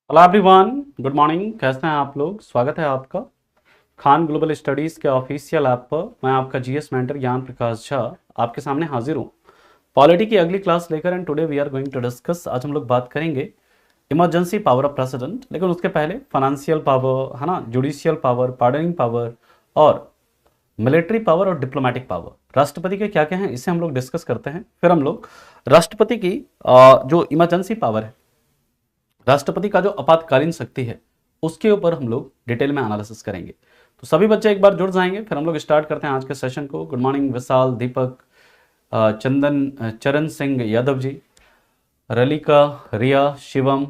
Hello everyone, good morning. कैसे हैं आप लोग? स्वागत है आपका खान ग्लोबल स्टडीज़ के ऑफिशियल ऐप पर। मैं आपका जीएस मेंटर ज्ञान प्रकाश झा आपके सामने हाजिर हूँ पॉलिटी की अगली क्लास लेकर। And today we are going to discuss, आज हम लोग बात करेंगे इमरजेंसी पावर ऑफ प्रेसिडेंट। लेकिन उसके पहले फाइनेंशियल पावर है ना, जुडिशियल पावर, पार्डनिंग पावर और मिलिट्री पावर और डिप्लोमेटिक पावर, राष्ट्रपति के क्या क्या हैं, इसे हम लोग डिस्कस करते हैं। फिर हम लोग राष्ट्रपति की जो इमरजेंसी पावर है, राष्ट्रपति का जो आपातकालीन शक्ति है, उसके ऊपर हम लोग डिटेल में एनालिसिस करेंगे। तो सभी बच्चे एक बार जुड़ जाएंगे, फिर हम लोग स्टार्ट करते हैं आज के सेशन को। गुड मॉर्निंग विशाल, दीपक, चंदन, चरण सिंह यादव जी, रलिका, रिया, शिवम,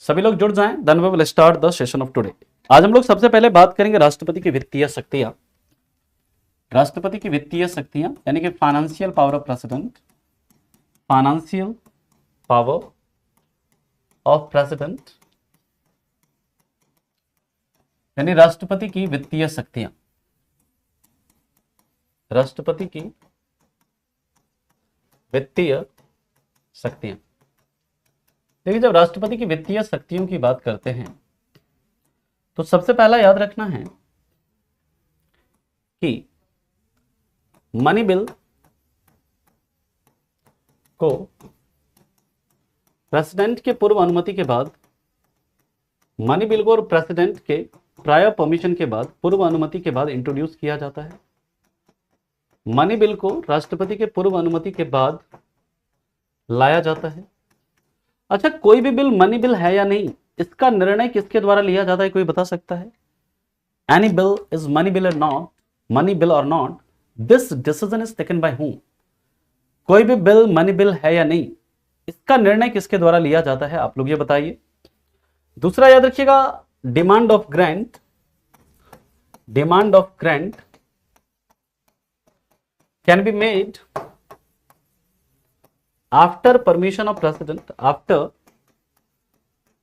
सभी लोग जुड़ जाएं। Then we will start the session of today. आज हम लोग सबसे पहले बात करेंगे राष्ट्रपति की वित्तीय शक्तियां। राष्ट्रपति की वित्तीय शक्तियां यानी कि financial power of president, financial power of president यानी राष्ट्रपति की वित्तीय शक्तियां। राष्ट्रपति की वित्तीय शक्तियां, देखिए जब राष्ट्रपति की वित्तीय शक्तियों की बात करते हैं तो सबसे पहला याद रखना है कि मनी बिल को प्रेसिडेंट के पूर्व अनुमति के बाद, मनी बिल को प्रेसिडेंट के प्रायर परमिशन के बाद, पूर्व अनुमति के बाद इंट्रोड्यूस किया जाता है। मनी बिल को राष्ट्रपति के पूर्व अनुमति के बाद लाया जाता है। अच्छा, कोई भी बिल मनी बिल है या नहीं, इसका निर्णय किसके द्वारा लिया जाता है, कोई बता सकता है? Any bill is money bill और नॉट, मनी बिल और not, this decision is taken by whom. कोई भी बिल मनी बिल है या नहीं, इसका निर्णय किसके द्वारा लिया जाता है, आप लोग ये बताइए। दूसरा याद रखिएगा, demand of grant, demand of grant can be made after permission of president, after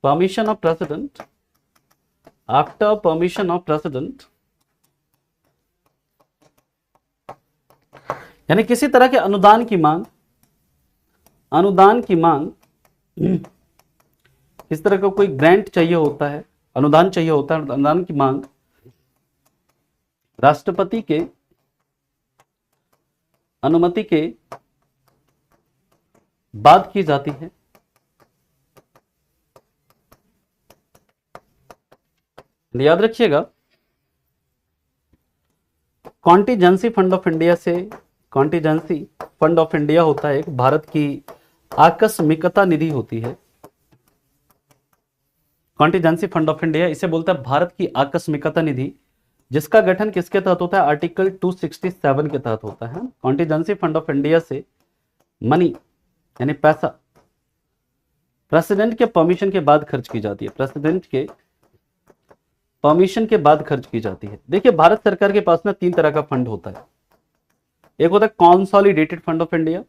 permission of president, after permission of president. यानी किसी तरह के अनुदान की मांग, अनुदान की मांग, इस तरह का कोई ग्रांट चाहिए होता है, अनुदान चाहिए होता है, अनुदान की मांग राष्ट्रपति के अनुमति के बाद की जाती है। याद रखिएगा, कॉन्टीजेंसी फंड ऑफ इंडिया से, कॉन्टीजेंसी फंड ऑफ इंडिया होता है एक भारत की आकस्मिकता निधि होती है। कॉन्टीजेंसी फंड ऑफ इंडिया, इसे बोलता है भारत की आकस्मिकता निधि, जिसका गठन किसके तहत होता है? आर्टिकल 267 के तहत होता है। कॉन्टीजेंसी फंड ऑफ इंडिया से मनी यानी पैसा प्रेसिडेंट के परमिशन के बाद खर्च की जाती है, प्रेसिडेंट के परमिशन के बाद खर्च की जाती है। देखिए भारत सरकार के पास ना तीन तरह का फंड होता है। एक होता है कॉन्सोलिडेटेड फंड ऑफ इंडिया,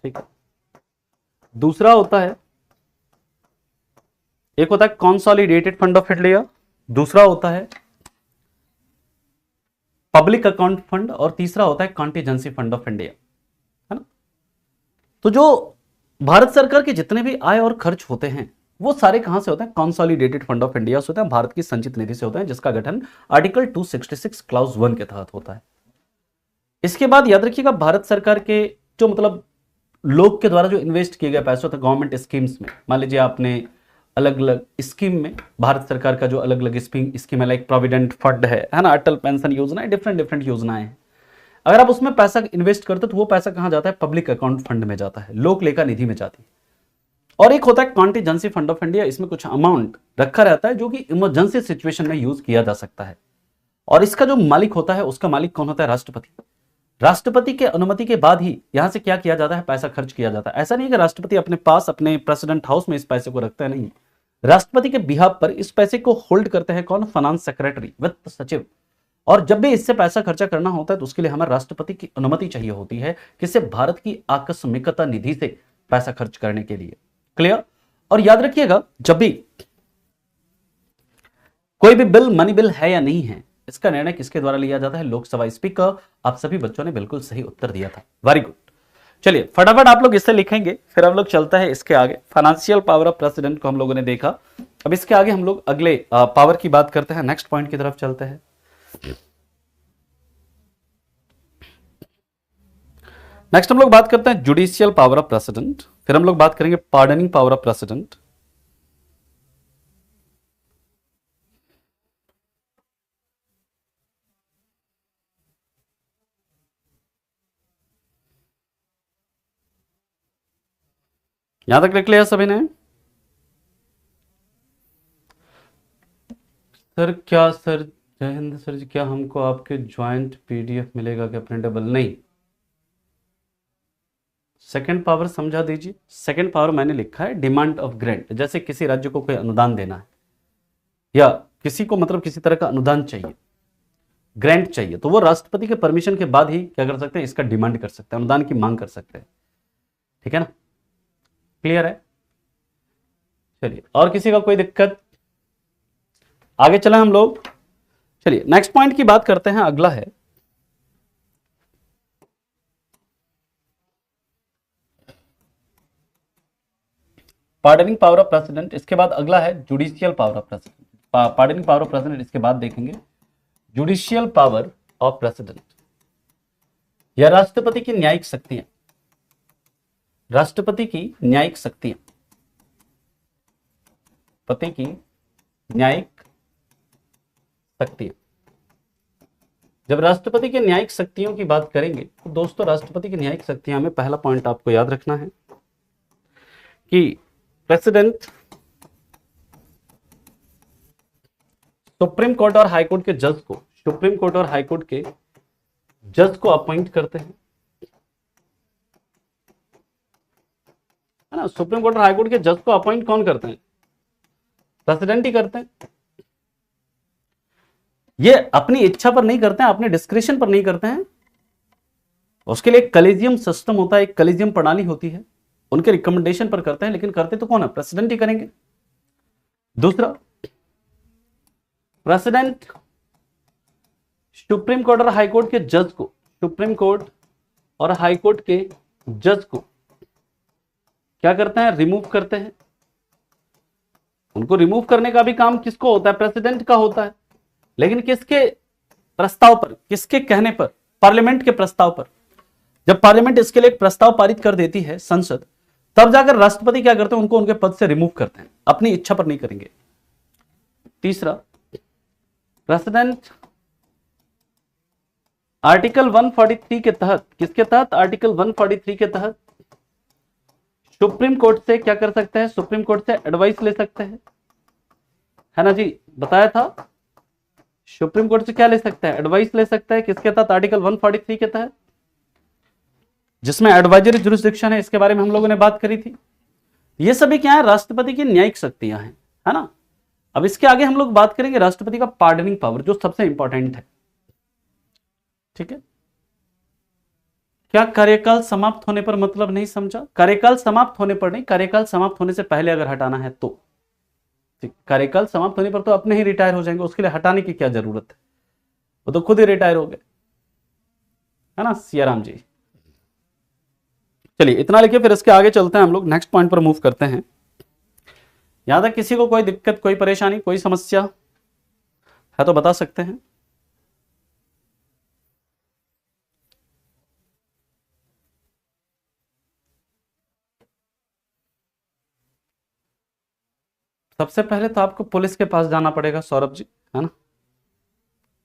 ठीक है। दूसरा होता है, एक होता है कॉन्सोलिडेटेड फंड ऑफ इंडिया, दूसरा होता है पब्लिक अकाउंट फंड, और तीसरा होता है कॉन्टीजेंसी फंड ऑफ इंडिया, है ना। तो जो भारत सरकार के जितने भी आय और खर्च होते हैं वो सारे कहां से होते हैं? कॉन्सोलिडेटेड फंड ऑफ इंडिया से होते हैं, भारत की संचित निधि से होते हैं, जिसका गठन आर्टिकल 266 क्लाउज 1 के तहत होता है। इसके बाद याद रखिएगा, भारत सरकार के जो मतलब लोग के द्वारा जो इन्वेस्ट किए गए पैसे होते हैं गवर्नमेंट स्कीम्स में, मान लीजिए आपने अलग अलग स्कीम में, भारत सरकार का जो अलग अलग स्कीम है, लाइक प्रोविडेंट फंड है ना, अटल पेंशन योजना है, डिफरेंट डिफरेंट योजनाएं हैं। अगर आप उसमें पैसा इन्वेस्ट करते हो तो वो पैसा कहां जाता है? पब्लिक अकाउंट फंड में जाता है, लोक लेखा निधि में जाती है। और एक होता है कॉन्टीजेंसी फंड ऑफ इंडिया, इसमें कुछ अमाउंट रखा रहता है जो कि इमरजेंसी सिचुएशन में यूज किया जा सकता है। और इसका जो मालिक होता है, उसका मालिक कौन होता है? राष्ट्रपति। राष्ट्रपति के अनुमति के बाद ही यहां से क्या किया जाता है? पैसा खर्च किया जाता है। ऐसा नहीं कि राष्ट्रपति अपने पास अपने प्रेसिडेंट हाउस में इस पैसे को रखता है, नहीं। राष्ट्रपति के बिहाफ पर इस पैसे को होल्ड करते हैं कौन? फाइनेंस सेक्रेटरी, वित्त सचिव। और जब भी इससे पैसा खर्चा करना होता है तो उसके लिए हमें राष्ट्रपति की अनुमति चाहिए होती है, किससे? भारत की आकस्मिकता निधि से पैसा खर्च करने के लिए। क्लियर? और याद रखिएगा, जब भी कोई भी बिल मनी बिल है या नहीं है, इसका निर्णय किसके द्वारा लिया जाता है? लोकसभा स्पीकर। आप सभी बच्चों ने बिल्कुल सही उत्तर दिया था, वेरी गुड। चलिए फटाफट आप लोग इससे लिखेंगे, फिर हम लोग चलते हैं इसके आगे। फाइनेंशियल पावर ऑफ प्रेसिडेंट को हम लोगों ने देखा, अब इसके आगे हम लोग अगले पावर की बात करते हैं, नेक्स्ट पॉइंट की तरफ चलते हैं। नेक्स्ट हम लोग बात करते हैं जुडिशियल पावर ऑफ प्रेसिडेंट, फिर हम लोग बात करेंगे पार्डनिंग पावर ऑफ प्रेसिडेंट, यहां तक लिख लिया सभी ने? सर क्या सर, जय हिंद सर जी, क्या हमको आपके ज्वाइंट पीडीएफ मिलेगा क्या प्रिंटेबल? नहीं, सेकंड पावर समझा दीजिए। सेकंड पावर मैंने लिखा है डिमांड ऑफ ग्रांट, जैसे किसी राज्य को कोई अनुदान देना है या किसी को मतलब किसी तरह का अनुदान चाहिए, ग्रांट चाहिए, तो वो राष्ट्रपति के परमिशन के बाद ही क्या कर सकते हैं, इसका डिमांड कर सकते हैं, अनुदान की मांग कर सकते हैं। ठीक है ना, क्लियर है? चलिए, और किसी का कोई दिक्कत? आगे चले हम लोग। चलिए नेक्स्ट पॉइंट की बात करते हैं, अगला है पार्डनिंग पावर ऑफ प्रेसिडेंट, इसके बाद अगला है judicial power of president. Pardoning power of president इसके बाद देखेंगे, जुडिशियल पावर ऑफ प्रेसिडेंट या राष्ट्रपति की न्यायिक शक्तियां, राष्ट्रपति की न्यायिक शक्तियां, पति की न्यायिक शक्तियां। जब राष्ट्रपति के न्यायिक शक्तियों की बात करेंगे तो दोस्तों राष्ट्रपति की न्यायिक शक्तियां में पहला पॉइंट आपको याद रखना है कि प्रेसिडेंट सुप्रीम कोर्ट और हाई कोर्ट के जज को, सुप्रीम कोर्ट और हाई कोर्ट के जज को अपॉइंट करते हैं, है ना। सुप्रीम कोर्ट और हाई कोर्ट के जज को अपॉइंट कौन करते हैं? प्रेसिडेंट ही करते हैं। ये अपनी इच्छा पर नहीं करते हैं, अपने डिस्क्रिप्शन पर नहीं करते हैं, उसके लिए एक कलेजियम सिस्टम होता है, एक कलेजियम प्रणाली होती है, उनके रिकमेंडेशन पर करते हैं, लेकिन करते तो कौन है? प्रेसिडेंट ही करेंगे। दूसरा, प्रेसिडेंट सुप्रीम कोर्ट और हाई कोर्ट के जज को, सुप्रीम कोर्ट और हाई कोर्ट के जज को क्या करते हैं? रिमूव करते हैं। उनको रिमूव करने का भी काम किसको होता है? प्रेसिडेंट का होता है, लेकिन किसके प्रस्ताव पर, किसके कहने पर? पार्लियामेंट के प्रस्ताव पर। जब पार्लियामेंट इसके लिए एक प्रस्ताव पारित कर देती है, संसद, तब जाकर राष्ट्रपति क्या करते हैं? उनको उनके पद से रिमूव करते हैं, अपनी इच्छा पर नहीं करेंगे। तीसरा, प्रेसिडेंट आर्टिकल 143 के तहत, किसके तहत? आर्टिकल 143 के तहत सुप्रीम कोर्ट से क्या कर सकते हैं? सुप्रीम कोर्ट से एडवाइस ले सकते हैं, है ना जी, बताया था। सुप्रीम कोर्ट से क्या ले सकता है? एडवाइस ले सकता है, किसके तहत? आर्टिकल 143 के तहत, जिसमें एडवाइजरी जुरिस्डिक्शन है, इसके बारे में हम लोगों ने बात करी थी। ये सभी क्या है? राष्ट्रपति की न्यायिक शक्तियां हैं, है ना। अब इसके आगे हम लोग बात करेंगे राष्ट्रपति का पार्डनिंग पावर, जो सबसे इंपॉर्टेंट है। ठीक है, क्या कार्यकाल समाप्त होने पर मतलब नहीं समझा? कार्यकाल समाप्त होने पर नहीं, कार्यकाल समाप्त होने से पहले अगर हटाना है तो। कार्यकाल समाप्त होने पर तो अपने ही रिटायर हो जाएंगे, उसके लिए हटाने की क्या जरूरत है, वो तो खुद ही रिटायर हो गए, है ना, सियाराम जी। चलिए इतना लिखिए, फिर इसके आगे चलते हैं हम लोग, नेक्स्ट पॉइंट पर मूव करते हैं। यहां तक किसी को कोई दिक्कत, कोई परेशानी, कोई समस्या है तो बता सकते हैं। सबसे पहले तो आपको पुलिस के पास जाना पड़ेगा सौरभ जी, है ना।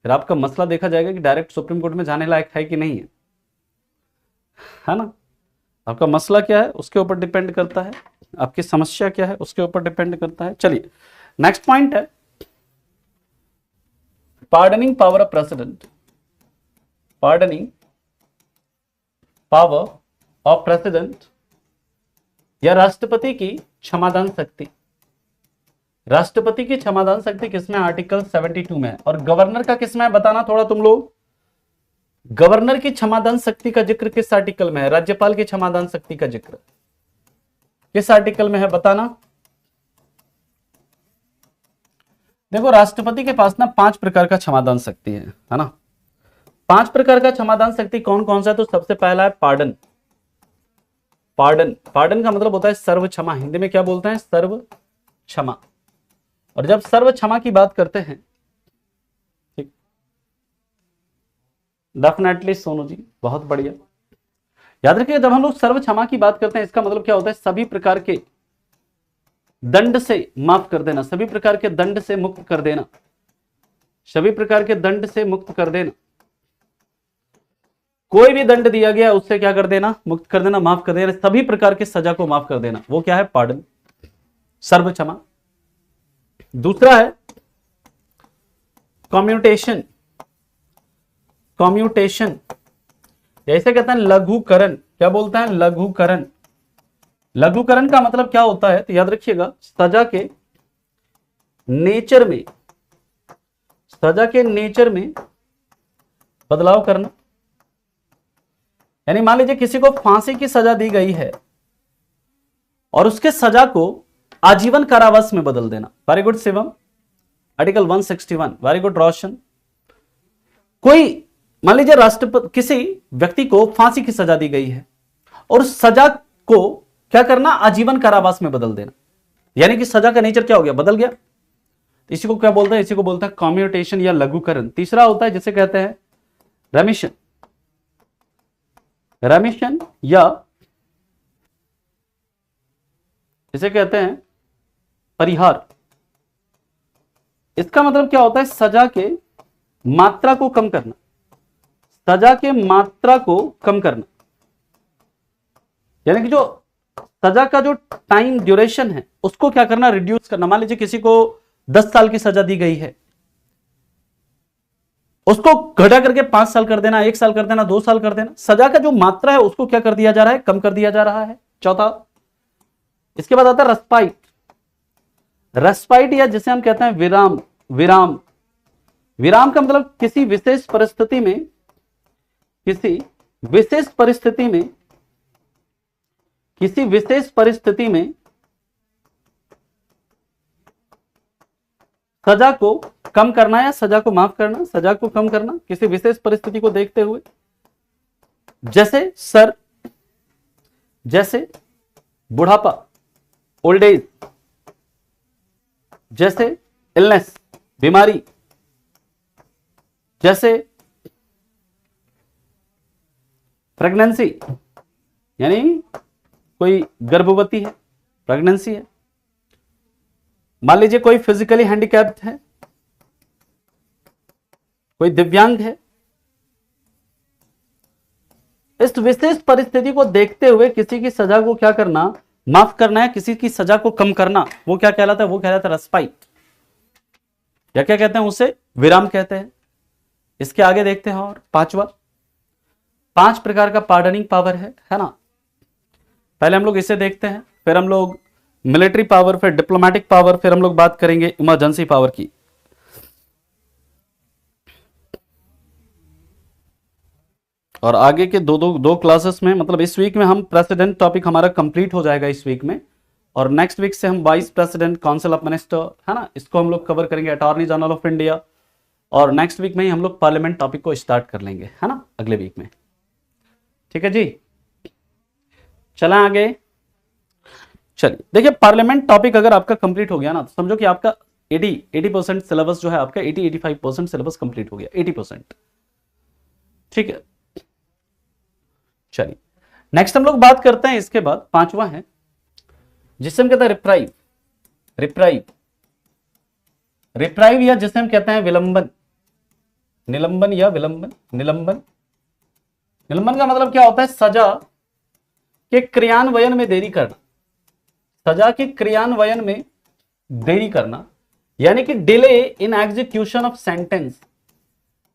फिर आपका मसला देखा जाएगा कि डायरेक्ट सुप्रीम कोर्ट में जाने लायक है कि नहीं है ना। आपका मसला क्या है उसके ऊपर डिपेंड करता है, आपकी समस्या क्या है उसके ऊपर डिपेंड करता है। चलिए नेक्स्ट पॉइंट है pardoning power of president, pardoning power of president या राष्ट्रपति की क्षमादान शक्ति। राष्ट्रपति की क्षमादान शक्ति किसमें? आर्टिकल 72 में है। और गवर्नर का किसमें है बताना थोड़ा तुम लोग। गवर्नर की क्षमादान शक्ति का जिक्र किस आर्टिकल में है? राज्यपाल की क्षमादान शक्ति का जिक्र किस आर्टिकल में है बताना। देखो राष्ट्रपति के पास ना 5 प्रकार का क्षमादान शक्ति है ना। 5 प्रकार का क्षमादान शक्ति कौन कौन सा है? तो सबसे पहला है पार्डन, पार्डन। पार्डन का मतलब होता है सर्व क्षमा, हिंदी में क्या बोलते हैं, सर्व क्षमा। और जब सर्व क्षमा की बात करते हैं, ठीक, डेफिनेटली सोनू जी बहुत बढ़िया। याद रखिए जब हम लोग सर्व क्षमा की बात करते हैं इसका मतलब क्या होता है, सभी प्रकार के दंड से माफ कर देना, सभी प्रकार के दंड से मुक्त कर देना, सभी प्रकार के दंड से मुक्त कर देना। कोई भी दंड दिया गया उससे क्या कर देना, मुक्त कर देना, माफ कर देना, सभी प्रकार की सजा को माफ कर देना, वो क्या है, पार्डन, सर्व क्षमा। दूसरा है कम्यूटेशन। कम्यूटेशन जैसे कहते हैं लघुकरण, क्या बोलते हैं, लघुकरण। लघुकरण का मतलब क्या होता है, तो याद रखिएगा सजा के नेचर में, सजा के नेचर में बदलाव करना। यानी मान लीजिए किसी को फांसी की सजा दी गई है और उसके सजा को आजीवन कारावास में बदल देना। Very good Shivam, article 161, very good Roshan. कोई मान लीजिए राष्ट्रपति, किसी व्यक्ति को फांसी की सजा दी गई है और उस सजा को क्या करना, आजीवन कारावास में बदल देना, यानी कि सजा का नेचर क्या हो गया, बदल गया। इसी को क्या बोलते हैं, इसी को बोलते हैं कम्यूटेशन या लघुकरण। तीसरा होता है जिसे कहते हैं रेमिशन। रेमिशन या इसे कहते हैं परिहार। इसका मतलब क्या होता है, सजा के मात्रा को कम करना, सजा के मात्रा को कम करना। यानी कि जो सजा का जो टाइम ड्यूरेशन है उसको क्या करना, रिड्यूस करना। मान लीजिए किसी को 10 साल की सजा दी गई है, उसको घटा करके 5 साल कर देना, 1 साल कर देना, 2 साल कर देना। सजा का जो मात्रा है उसको क्या कर दिया जा रहा है, कम कर दिया जा रहा है। चौथा, इसके बाद आता है रेस्पाइट। रेस्पाइट या जिसे हम कहते हैं विराम। विराम, विराम का मतलब किसी विशेष परिस्थिति में, किसी विशेष परिस्थिति में, किसी विशेष परिस्थिति में सजा को कम करना या सजा को माफ करना, सजा को कम करना किसी विशेष परिस्थिति को देखते हुए। जैसे सर, जैसे बुढ़ापा, ओल्ड एज, जैसे इलनेस, बीमारी, जैसे प्रेगनेंसी, यानी कोई गर्भवती है, प्रेगनेंसी है। मान लीजिए कोई फिजिकली हैंडीकैप्ड है, कोई दिव्यांग है। इस विशेष परिस्थिति को देखते हुए किसी की सजा को क्या करना, माफ करना है, किसी की सजा को कम करना, वो क्या कहलाता है, वो कहलाता है रेस्पाइट, या क्या कहते हैं उसे, विराम कहते हैं। इसके आगे देखते हैं और पांचवा, 5 प्रकार का पार्डनिंग पावर है ना। पहले हम लोग इसे देखते हैं, फिर हम लोग मिलिट्री पावर, फिर डिप्लोमेटिक पावर, फिर हम लोग बात करेंगे इमरजेंसी पावर की। और आगे के दो क्लासेस में, मतलब इस वीक में हम प्रेसिडेंट टॉपिक हमारा कंप्लीट हो जाएगा इस वीक में, और नेक्स्ट वीक से हम vice president, council of minister, है ना, इसको हम लोग कवर करेंगे, अटॉर्नी जनरल ऑफ इंडिया। और नेक्स्ट वीक में ही हम लोग पार्लियामेंट टॉपिक को स्टार्ट कर लेंगे, है ना, अगले वीक में। ठीक है जी, चला आगे। चलिए देखिए, पार्लियामेंट टॉपिक अगर आपका कंप्लीट हो गया ना, तो समझो कि आपका 80% सिलेबस जो है आपका 80-85% सिलेबस कंप्लीट हो गया, 80%। ठीक है, चलिए नेक्स्ट हम लोग बात करते हैं। इसके बाद पांचवा है जिसे हम कहते हैं रिप्राइव। रिप्राइव, रिप्राइव या जिसे हम कहते हैं विलंबन, निलंबन या विलंबन, निलंबन। निलंबन का मतलब क्या होता है, सजा के क्रियान्वयन में देरी करना, सजा के क्रियान्वयन में देरी करना, यानी कि delay in execution of sentence.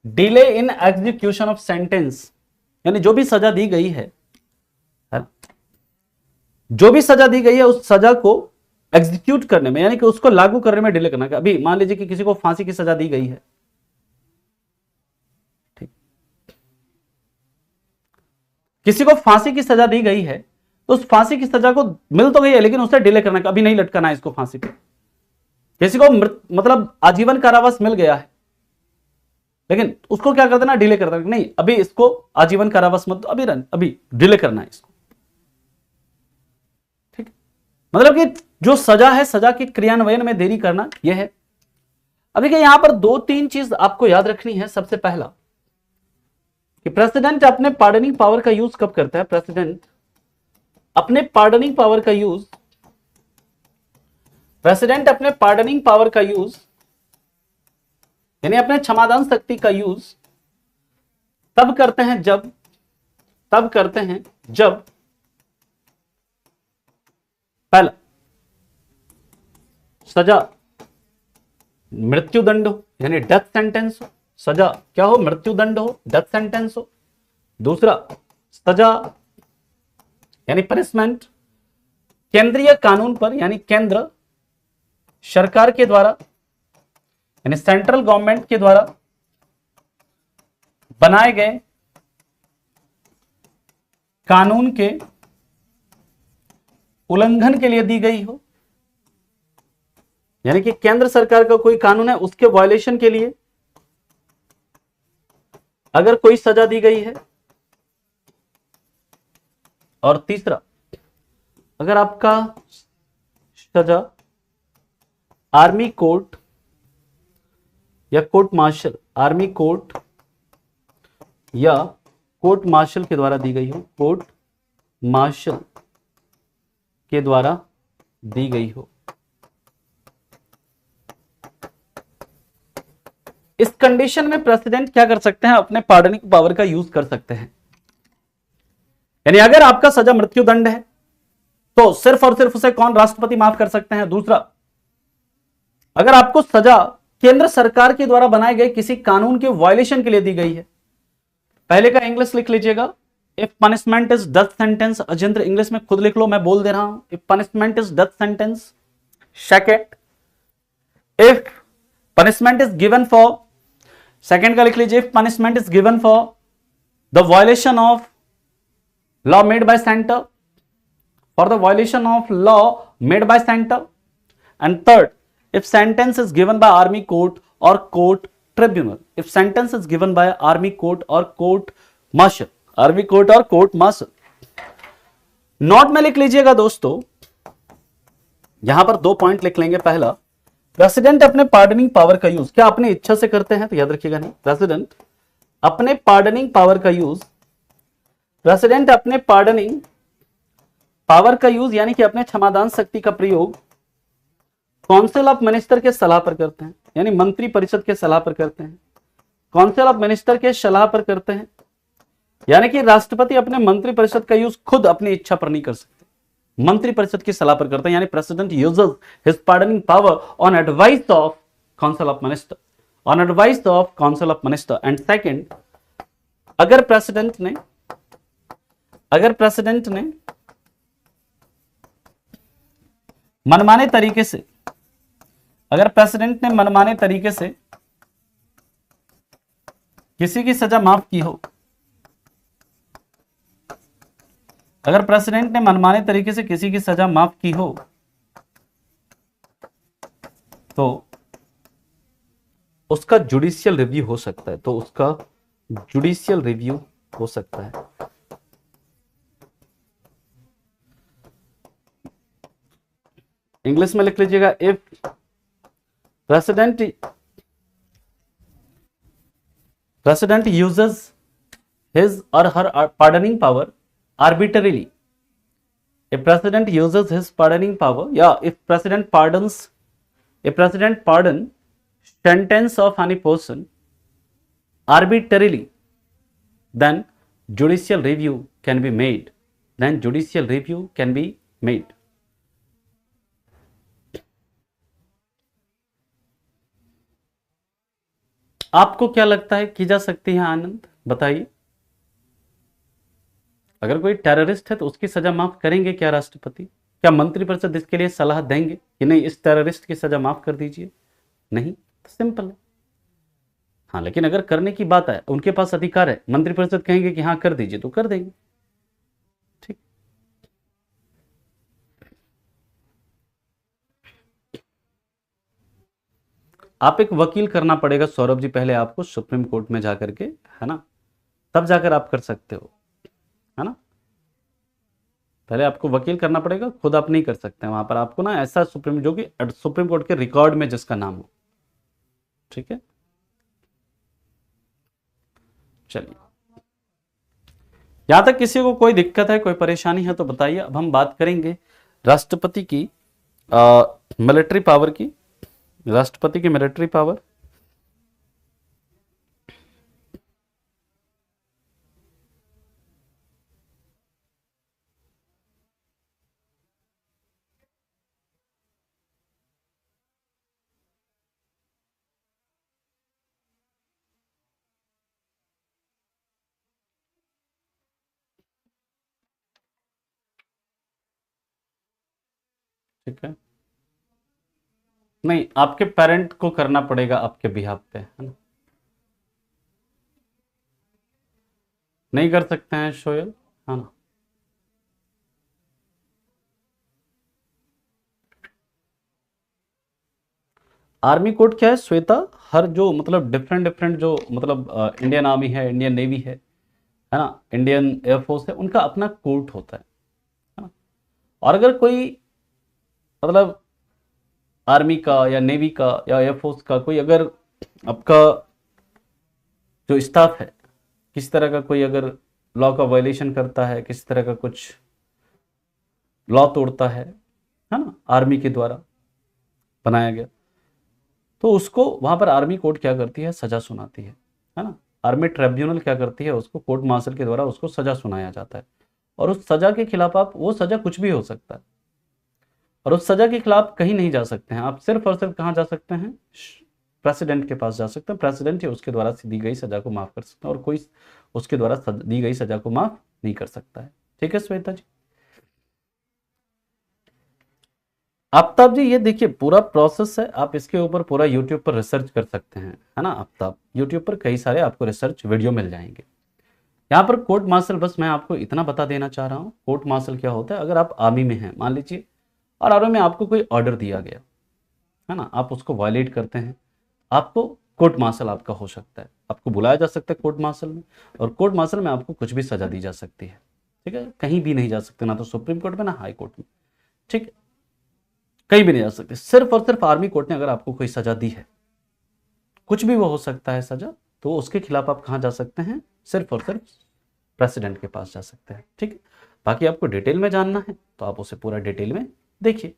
Delay in execution of sentence, यानी जो भी सजा दी गई है, जो भी सजा दी गई है उस सजा को एग्जीक्यूट करने में, यानी कि उसको लागू करने में डिले करना। अभी मान लीजिए कि किसी को फांसी की सजा दी गई है, ठीक, किसी को फांसी की सजा दी गई है, तो उस फांसी की सजा को मिल तो गई है लेकिन उसे डिले करना, अभी नहीं लटकाना है इसको फांसी पे। किसी को मतलब आजीवन कारावास मिल गया है, लेकिन उसको क्या कर देना, डिले कर देना, नहीं अभी इसको आजीवन कारावास मत, अभी डिले करना है इसको। मतलब कि जो सजा है, सजा के क्रियान्वयन में देरी करना, यह है। अब देखिए यहां पर दो तीन चीज आपको याद रखनी है। सबसे पहला कि प्रेसिडेंट अपने पार्डनिंग पावर का यूज कब करता है? प्रेसिडेंट अपने पार्डनिंग पावर का यूज, प्रेसिडेंट अपने पार्डनिंग पावर का यूज यानी अपने क्षमादान शक्ति का यूज तब करते हैं जब पहला सजा मृत्युदंड हो, यानी डेथ सेंटेंस हो। सजा क्या हो? मृत्युदंड हो, डेथ सेंटेंस हो। दूसरा सजा यानी पनिशमेंट केंद्रीय कानून पर, यानी केंद्र सरकार के द्वारा, यानी सेंट्रल गवर्नमेंट के द्वारा बनाए गए कानून के उल्लंघन के लिए दी गई हो। यानी कि केंद्र सरकार का कोई कानून है, उसके वायलेशन के लिए अगर कोई सजा दी गई है। और तीसरा, अगर आपका सजा आर्मी कोर्ट या कोर्ट मार्शल, आर्मी कोर्ट या कोर्ट मार्शल के द्वारा दी गई हो, कोर्ट मार्शल के द्वारा दी गई हो, इस कंडीशन में प्रेसिडेंट क्या कर सकते हैं? अपने पार्डनिंग पावर का यूज कर सकते हैं। यानी अगर आपका सजा मृत्युदंड है तो सिर्फ और सिर्फ उसे कौन? राष्ट्रपति माफ कर सकते हैं। दूसरा, अगर आपको सजा केंद्र सरकार के द्वारा बनाए गए किसी कानून के वायलेशन के लिए दी गई है, पहले का इंग्लिश लिख लीजिएगा, if punishment is death sentence, Ajendra English में खुद लिख लो, मैं बोल दे रहा हूं, if punishment is death sentence. Second, if punishment is given for, second का लिख लीजिए, if punishment is given for the violation of law made by centre, for the violation of law made by centre. And third, if sentence is given by army court or court tribunal, if sentence is given by army court or court martial, army court और court martial। Note में लिख लीजिएगा दोस्तों, यहां पर 2 point लिख लेंगे। पहला, प्रेसिडेंट अपने पार्डनिंग पावर का यूज क्या अपनी इच्छा से करते हैं? तो याद रखिएगा नहीं, प्रेसिडेंट अपने पार्डनिंग पावर का यूज, प्रेसिडेंट अपने पार्डनिंग पावर का यूज यानी कि अपने क्षमादान शक्ति का प्रयोग काउंसिल ऑफ मिनिस्टर के सलाह पर करते हैं, यानी मंत्री परिषद के सलाह पर करते हैं, काउंसिल ऑफ मिनिस्टर के सलाह पर करते हैं। यानी कि राष्ट्रपति अपने मंत्री परिषद का यूज खुद अपनी इच्छा पर नहीं कर सकते, मंत्री परिषद की सलाह पर करते हैं। यानी president uses his pardoning power on advice of council of minister, on advice of council of minister. And second, अगर प्रेसिडेंट ने मनमाने तरीके से, अगर प्रेसिडेंट ने मनमाने तरीके से किसी की सजा माफ की हो, अगर प्रेसिडेंट ने मनमाने तरीके से किसी की सजा माफ की हो तो उसका जुडिशियल रिव्यू हो सकता है, तो उसका जुडिशियल रिव्यू हो सकता है। इंग्लिश में लिख लीजिएगा, if President uses his or her pardoning power arbitrarily. If President uses his pardoning power, if President pardons sentence of any person arbitrarily, then judicial review can be made. आपको क्या लगता है की जा सकती है? आनंद बताइए। अगर कोई टेररिस्ट है तो उसकी सजा माफ करेंगे क्या राष्ट्रपति? क्या मंत्रिपरिषद इसके लिए सलाह देंगे कि नहीं इस टेररिस्ट की सजा माफ कर दीजिए? नहीं, तो सिंपल है। हाँ, लेकिन अगर करने की बात है, उनके पास अधिकार है, मंत्रिपरिषद कहेंगे कि हाँ कर दीजिए तो कर देंगे। ठीक, आप एक वकील करना पड़ेगा सौरभ जी पहले आपको, सुप्रीम कोर्ट में जाकर के, है ना, तब जाकर आप कर सकते हो, है ना। पहले आपको वकील करना पड़ेगा, खुद आप नहीं कर सकते हैं। वहां पर आपको ना ऐसा सुप्रीम, जो कि सुप्रीम कोर्ट के रिकॉर्ड में जिसका नाम हो। ठीक है, चलिए, यहां तक किसी को कोई दिक्कत है, कोई परेशानी है तो बताइए। अब हम बात करेंगे राष्ट्रपति की मिलिट्री पावर की। राष्ट्रपति की मिलिट्री पावर, ठीक है, नहीं, आपके पेरेंट को करना पड़ेगा आपके बिहाफ पे, है ना। नहीं कर सकते हैं शोयल, है ना। आर्मी कोड क्या है श्वेता? हर जो मतलब डिफरेंट डिफरेंट जो मतलब इंडियन आर्मी है, इंडियन नेवी है ना, इंडियन एयरफोर्स है, उनका अपना कोड होता है ना। और अगर कोई मतलब आर्मी का या नेवी का या एयरफोर्स का कोई अगर आपका जो स्टाफ है, किसी तरह का कोई अगर लॉ का वायलेशन करता है, किसी तरह का कुछ लॉ तोड़ता है ना, आर्मी के द्वारा बनाया गया, तो उसको वहां पर आर्मी कोर्ट क्या करती है, सजा सुनाती है ना। आर्मी ट्रिब्यूनल क्या करती है, उसको कोर्ट मार्शल के द्वारा उसको सजा सुनाया जाता है। और उस सजा के खिलाफ आप, वो सजा कुछ भी हो सकता है, और उस सजा के खिलाफ कहीं नहीं जा सकते हैं आप। सिर्फ और सिर्फ कहाँ जा सकते हैं, प्रेसिडेंट के पास जा सकते हैं। प्रेसिडेंट ही उसके द्वारा दी गई सजा को माफ कर सकते हैं, और कोई उसके द्वारा दी गई सजा को माफ नहीं कर सकता है। ठीक है श्वेता जी। आफ्ताब जी, ये देखिए पूरा प्रोसेस है, आप इसके ऊपर पूरा यूट्यूब पर रिसर्च कर सकते हैं, है ना आफ्ताब। यूट्यूब पर कई सारे आपको रिसर्च वीडियो मिल जाएंगे। यहाँ पर कोर्ट मार्शल, बस मैं आपको इतना बता देना चाह रहा हूँ, कोर्ट मार्शल क्या होता है। अगर आप आर्मी में हैं मान लीजिए, और आर्मी में आपको कोई ऑर्डर दिया गया, है ना, आप उसको वायलेट करते हैं, आपको कोर्ट मार्शल आपका हो सकता है, आपको बुलाया जा सकता है कोर्ट मार्शल में, और कोर्ट मार्शल में आपको कुछ भी सजा दी जा सकती है। ठीक है, कहीं भी नहीं जा सकते, ना तो सुप्रीम कोर्ट में ना हाई कोर्ट में। ठीक है, कहीं भी नहीं जा सकते। सिर्फ और सिर्फ आर्मी कोर्ट ने अगर आपको कोई सजा दी है, कुछ भी वो हो सकता है सजा, तो उसके खिलाफ आप कहाँ जा सकते हैं, सिर्फ और सिर्फ प्रेसिडेंट के पास जा सकते हैं। ठीक है, बाकी आपको डिटेल में जानना है तो आप उसे पूरा डिटेल में देखिए,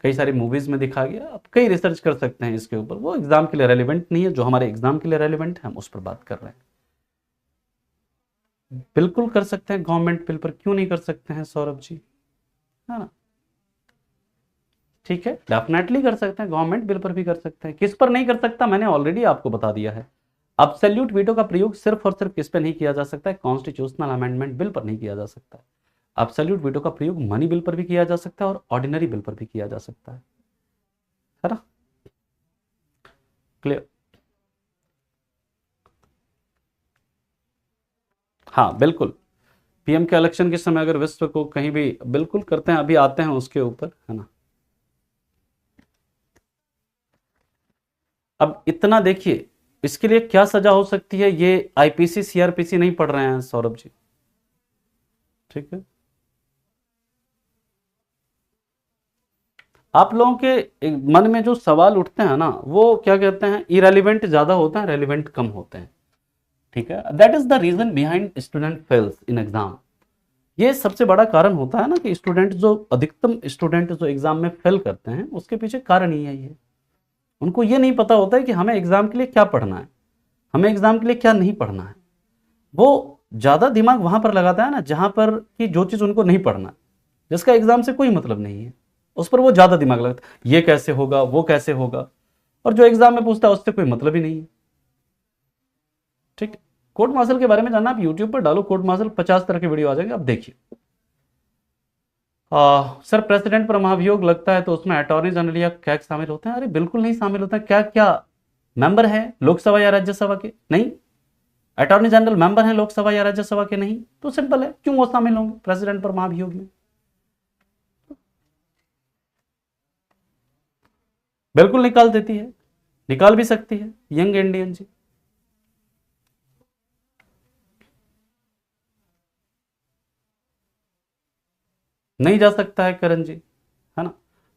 कई सारी मूवीज में दिखा गया, आप कई रिसर्च कर सकते हैं इसके ऊपर। वो एग्जाम के लिए रेलिवेंट नहीं है, जो हमारे एग्जाम के लिए रेलिवेंट है हम उस पर बात कर रहे हैं। बिल्कुल कर सकते हैं, गवर्नमेंट बिल पर क्यों नहीं कर सकते हैं सौरभ जी, है ना। ठीक है, डेफिनेटली कर सकते हैं, गवर्नमेंट बिल पर भी कर सकते हैं। किस पर नहीं कर सकता, मैंने ऑलरेडी आपको बता दिया है। अब्सोल्यूट वीटो का प्रयोग सिर्फ और सिर्फ किस पे नहीं किया जा सकता है, कॉन्स्टिट्यूशनल अमेंडमेंट बिल पर नहीं किया जा सकता है। अब्सोल्यूट वीटो का प्रयोग मनी बिल पर भी किया जा सकता है और ऑर्डिनरी बिल पर भी किया जा सकता है ना। क्लियर? हाँ बिल्कुल, पीएम के इलेक्शन के समय अगर विश्व को कहीं भी बिल्कुल करते हैं, अभी आते हैं उसके ऊपर, है ना। अब इतना देखिए, इसके लिए क्या सजा हो सकती है, ये आईपीसी सीआरपीसी नहीं पढ़ रहे हैं सौरभ जी। ठीक है, आप लोगों के मन में जो सवाल उठते हैं ना, वो क्या कहते हैं, इरेलीवेंट ज्यादा होते हैं, रेलिवेंट कम होते हैं। ठीक है, that is the reason behind student fails in exam. ये सबसे बड़ा कारण होता है ना, कि स्टूडेंट जो अधिकतम स्टूडेंट जो एग्जाम में फेल करते हैं, उसके पीछे कारण ही है ये। उनको ये नहीं पता होता है कि हमें एग्जाम के लिए क्या पढ़ना है, हमें एग्जाम के लिए क्या नहीं पढ़ना है। वो ज्यादा दिमाग वहां पर लगाता है ना, जहां पर कि जो चीज उनको नहीं पढ़ना, जिसका एग्जाम से कोई मतलब नहीं है, उस पर वो ज्यादा दिमाग लगता है, ये कैसे होगा, वो कैसे होगा। और जो एग्जाम में पूछता है उससे कोई मतलब ही नहीं है। ठीक, कोर्ट मार्शल के बारे में जानना, आप यूट्यूब पर डालो कोर्ट मार्शल, 50 तरह के वीडियो आ जाएंगे, आप देखिए। सर प्रेसिडेंट पर महाभियोग लगता है तो उसमें अटॉर्नी जनरल या क्या शामिल होते हैं? अरे बिल्कुल नहीं शामिल होते हैं। क्या क्या मेंबर है लोकसभा या राज्यसभा के? नहीं। अटॉर्नी जनरल मेंबर हैं लोकसभा या राज्यसभा के? नहीं। तो सिंपल है, क्यों वो शामिल होंगे प्रेसिडेंट पर महाभियोग में? बिल्कुल निकाल देती है, निकाल भी सकती है यंग इंडियन जी। नहीं जा सकता है करण जी, है ना।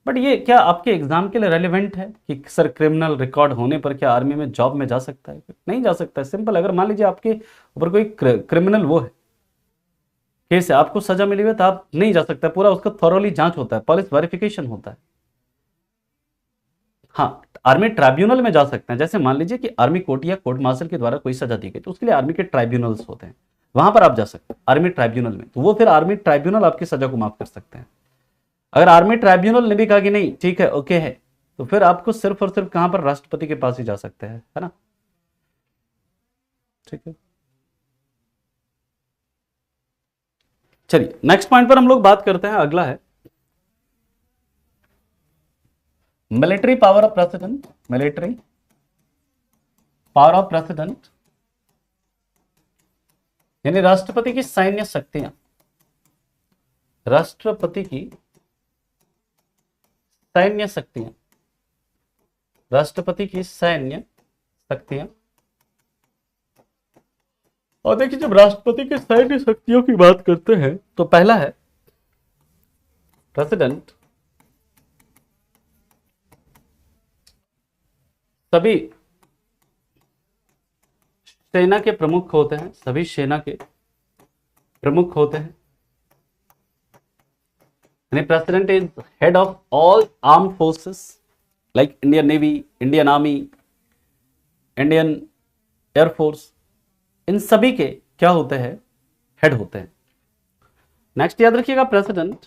बट ये क्या आपके एग्जाम के लिए रेलिवेंट है कि सर क्रिमिनल रिकॉर्ड होने पर क्या आर्मी में जॉब में जा सकता है? नहीं जा सकता है, सिंपल। अगर मान लीजिए आपके ऊपर कोई क्रिमिनल वो है, केस है, आपको सजा मिली हुई है, तो आप नहीं जा सकता, पूरा उसका थॉरोली जांच होता है, पुलिस वेरिफिकेशन होता है। हाँ, आर्मी ट्राइब्यूनल में जा सकते हैं, जैसे मान लीजिए कि आर्मी कोर्ट या कोर्ट मार्शल के द्वारा कोई सजा दी गई, तो उसके लिए आर्मी के ट्राइब्यूनल्स होते हैं, वहां पर आप जा सकते हैं आर्मी ट्राइब्यूनल में, तो वो फिर आर्मी ट्राइब्यूनल आपकी सजा को माफ कर सकते हैं। अगर आर्मी ट्राइब्यूनल ने भी कहा कि नहीं ठीक है, ओके है, तो फिर आपको सिर्फ और सिर्फ कहां पर, राष्ट्रपति के पास ही जा सकते हैं, है ना। ठीक है, चलिए नेक्स्ट पॉइंट पर हम लोग बात करते हैं। अगला है military power of president. Military power of president यानी राष्ट्रपति की सैन्य शक्तियां, राष्ट्रपति की सैन्य शक्तियां, राष्ट्रपति की सैन्य शक्तियां। और देखिए, जब राष्ट्रपति की सैन्य शक्तियों की बात करते हैं तो पहला है प्रेसिडेंट सभी सेना के प्रमुख होते हैं, सभी सेना के प्रमुख होते हैं, यानी president is head of all arm forces like Indian navy, Indian army, Indian air force, इन सभी के क्या होते हैं, हेड होते हैं। नेक्स्ट याद रखिएगा, president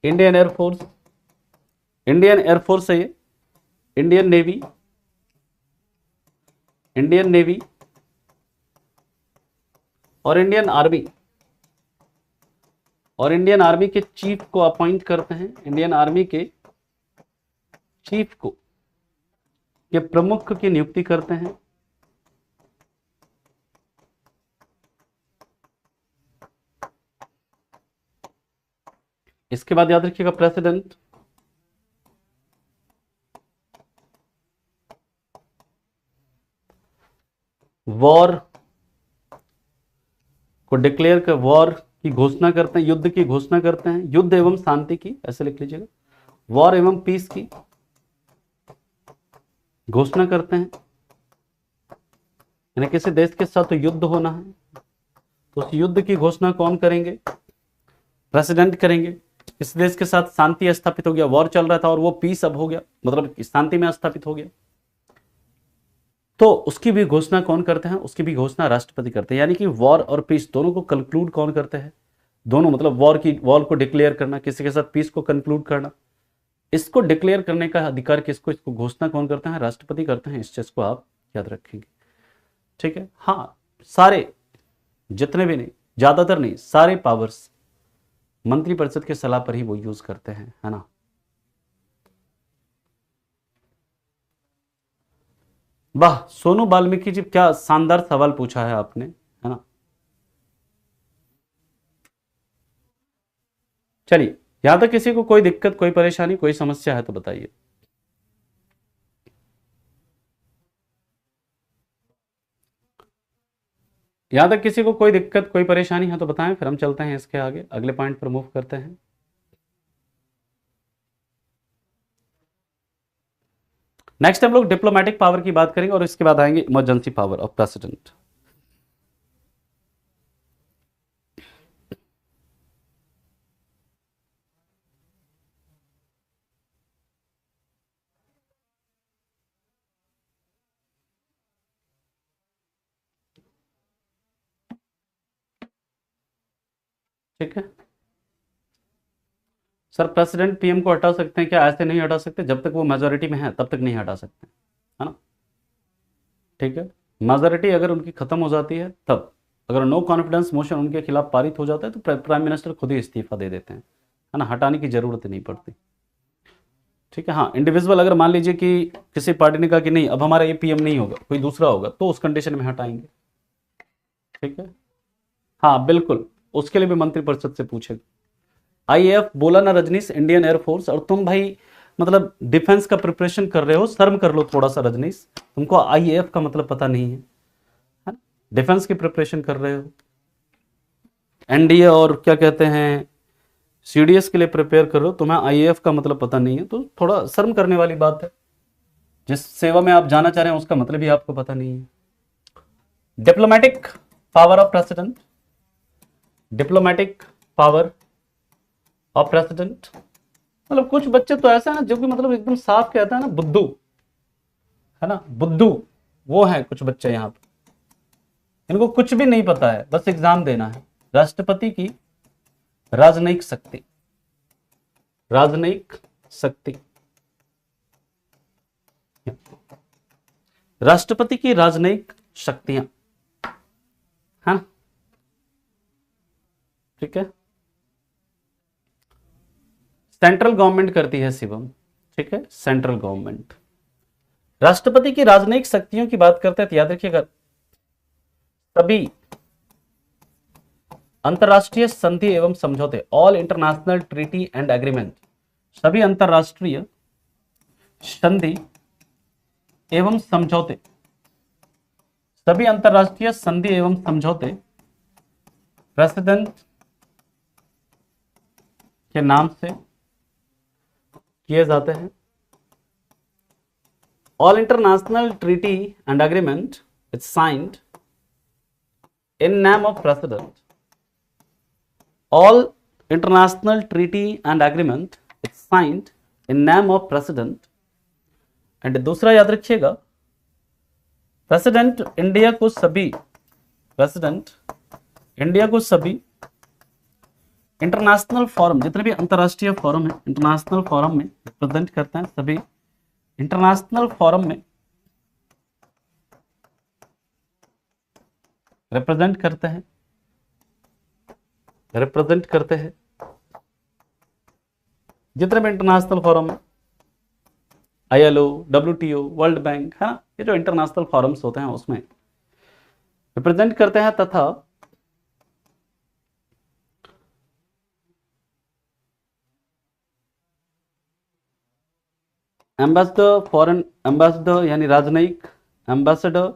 Indian air force, Indian air force है ये, इंडियन नेवी, इंडियन नेवी और इंडियन आर्मी, और इंडियन आर्मी के चीफ को अपॉइंट करते हैं, इंडियन आर्मी के चीफ को, ये प्रमुख की नियुक्ति करते हैं। इसके बाद याद रखिएगा, प्रेसिडेंट वॉर को डिक्लेयर कर, वॉर की घोषणा करते हैं, युद्ध की घोषणा करते हैं, युद्ध एवं शांति की, ऐसे लिख लीजिएगा, वॉर एवं पीस की घोषणा करते हैं। यानी किसी देश के साथ तो युद्ध होना है, तो उस युद्ध की घोषणा कौन करेंगे, प्रेसिडेंट करेंगे। इस देश के साथ शांति स्थापित हो गया, वॉर चल रहा था और वो पीस अब हो गया, मतलब शांति में स्थापित हो गया, तो उसकी भी घोषणा कौन करते हैं, उसकी भी घोषणा राष्ट्रपति करते हैं। यानी कि वॉर और पीस दोनों को कंक्लूड कौन करते हैं, दोनों, मतलब वॉर को डिक्लेयर करना, किसी के साथ पीस को कंक्लूड करना, इसको डिक्लेयर करने का अधिकार किसको, इसको घोषणा कौन करते हैं, राष्ट्रपति करते हैं। इस चीज को आप याद रखेंगे, ठीक है। हाँ, सारे, जितने भी नहीं, ज्यादातर नहीं, सारे पावर्स मंत्रिपरिषद के सलाह पर ही वो यूज करते हैं, है ना। वाह, सोनू वाल्मीकि जी, क्या शानदार सवाल पूछा है आपने, है ना। चलिए, यहां तक किसी को कोई दिक्कत, कोई परेशानी, कोई समस्या है तो बताइए। यहां तक किसी को कोई दिक्कत, कोई परेशानी है तो बताएं, फिर हम चलते हैं इसके आगे, अगले पॉइंट पर मूव करते हैं। नेक्स्ट हम लोग डिप्लोमेटिक पावर की बात करेंगे और इसके बाद आएंगे इमरजेंसी पावर ऑफ प्रेसिडेंट। ठीक है सर, प्रेसिडेंट पीएम को हटा सकते हैं क्या? ऐसे नहीं हटा सकते, जब तक वो मेजोरिटी में है तब तक नहीं हटा सकते, है ना। ठीक है, मेजोरिटी अगर उनकी खत्म हो जाती है तब, अगर नो कॉन्फिडेंस मोशन उनके खिलाफ पारित हो जाता है तो प्राइम मिनिस्टर खुद ही इस्तीफा दे देते हैं, है ना, हटाने की जरूरत नहीं पड़ती। ठीक है, हाँ, इंडिविजुअल अगर मान लीजिए कि किसी पार्टी ने कहा कि नहीं अब हमारा ये पीएम नहीं होगा, कोई दूसरा होगा, तो उस कंडीशन में हटाएंगे। ठीक है, हाँ बिल्कुल, उसके लिए भी मंत्रिपरिषद से पूछेगा। आईएएफ बोला ना रजनीश, इंडियन एयरफोर्स, और तुम भाई मतलब डिफेंस का प्रिपरेशन कर रहे हो, शर्म कर लो थोड़ा सा रजनीश, तुमको आईएएफ का मतलब पता नहीं है, है ना? डिफेंस की प्रिपरेशन कर रहे हो। एनडीए और क्या कहते हैं सीडीएस के लिए प्रिपेयर कर रहे हो, तुम्हें आईएएफ का मतलब पता नहीं है, तो थोड़ा शर्म करने वाली बात है। जिस सेवा में आप जाना चाह रहे हैं उसका मतलब भी आपको पता नहीं है। Diplomatic power of president, diplomatic power of president, मतलब कुछ बच्चे तो ऐसे हैं ना जो कि मतलब एकदम साफ कहता है ना बुद्धू, है ना बुद्धू, वो है कुछ बच्चे यहाँ पे, इनको कुछ भी नहीं पता है, बस एग्जाम देना है। राष्ट्रपति की राजनयिक शक्ति, राजनयिक शक्ति, राष्ट्रपति की राजनयिक शक्तियां, है ना, ठीक है। सेंट्रल गवर्नमेंट करती है शिवम, ठीक है, सेंट्रल गवर्नमेंट। राष्ट्रपति की राजनयिक शक्तियों की बात करते हैं तो याद रखिएगा सभी अंतरराष्ट्रीय संधि एवं समझौते, all international treaty and agreement, सभी अंतरराष्ट्रीय संधि एवं समझौते, सभी अंतरराष्ट्रीय संधि एवं समझौते प्रेसिडेंट के नाम से किए जाते हैं। All international treaty and agreement is signed in name of president, all international treaty and agreement is signed in name of president. And दूसरा याद रखिएगा प्रेसिडेंट इंडिया को सभी, प्रेसिडेंट इंडिया को सभी इंटरनेशनल फोरम, जितने भी अंतरराष्ट्रीय फोरम है, इंटरनेशनल फोरम में रिप्रेजेंट करते हैं, सभी इंटरनेशनल फोरम में रिप्रेजेंट करते हैं, रिप्रेजेंट करते हैं जितने भी international forum, ILO, WTO, world bank, है ना, ये जो इंटरनेशनल फोरम्स होते हैं उसमें रिप्रेजेंट करते हैं, तथा एम्बेसडर, फॉरेन एम्बेसडर यानी राजनयिक एम्बेसडर,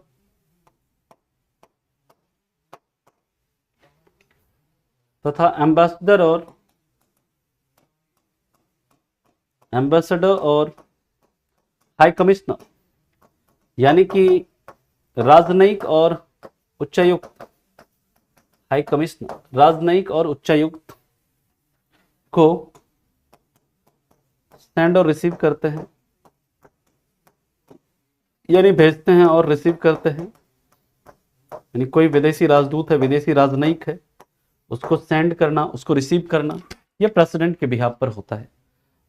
तथा एम्बेसडर और हाई कमिश्नर, यानी कि राजनयिक और उच्चायुक्त, हाई कमिश्नर, राजनयिक और उच्चायुक्त को सेंड और रिसीव करते हैं, यानी भेजते हैं और रिसीव करते हैं। यानी कोई विदेशी राजदूत है, विदेशी राजनयिक है, उसको सेंड करना, उसको रिसीव करना, यह प्रेसिडेंट के बिहाफ पर होता है।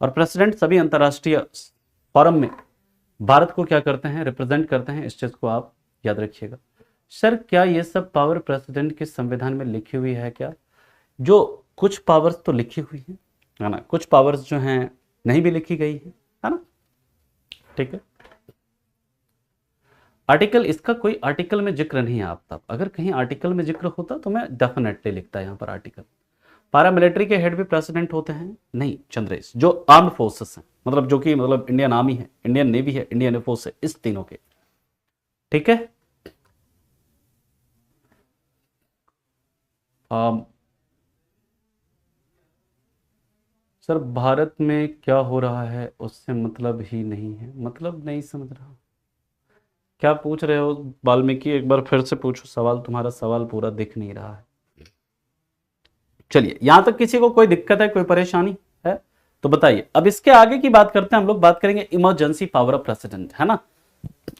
और प्रेसिडेंट सभी अंतरराष्ट्रीय फोरम में भारत को क्या करते हैं, रिप्रेजेंट करते हैं। इस चीज को आप याद रखिएगा। सर क्या ये सब पावर प्रेसिडेंट के संविधान में लिखी हुई है क्या? जो कुछ पावर्स तो लिखी हुई है ना, कुछ पावर्स जो हैं नहीं भी लिखी गई है ना, ठीक है। आर्टिकल, इसका कोई आर्टिकल में जिक्र नहीं है। आप तब अगर कहीं आर्टिकल में जिक्र होता तो मैं डेफिनेटली लिखता यहाँ पर आर्टिकल। पैरामिलिट्री के हेड भी प्रेसिडेंट होते हैं? नहीं चंद्रेश, जो आर्म्ड फोर्सेस हैं, मतलब जो कि मतलब इंडियन आर्मी है, इंडियन नेवी है, इंडियन एयरफोर्स है, इस तीनों के, ठीक है। सर भारत में क्या हो रहा है उससे मतलब ही नहीं है, मतलब नहीं समझ रहा क्या पूछ रहे हो वाल्मीकि, एक बार फिर से पूछो सवाल, तुम्हारा सवाल पूरा दिख नहीं रहा है। चलिए यहां तक किसी को कोई दिक्कत है, कोई परेशानी है तो बताइए। अब इसके आगे की बात करते हैं हम लोग, बात करेंगे इमरजेंसी पावर ऑफ प्रेसिडेंट, है ना,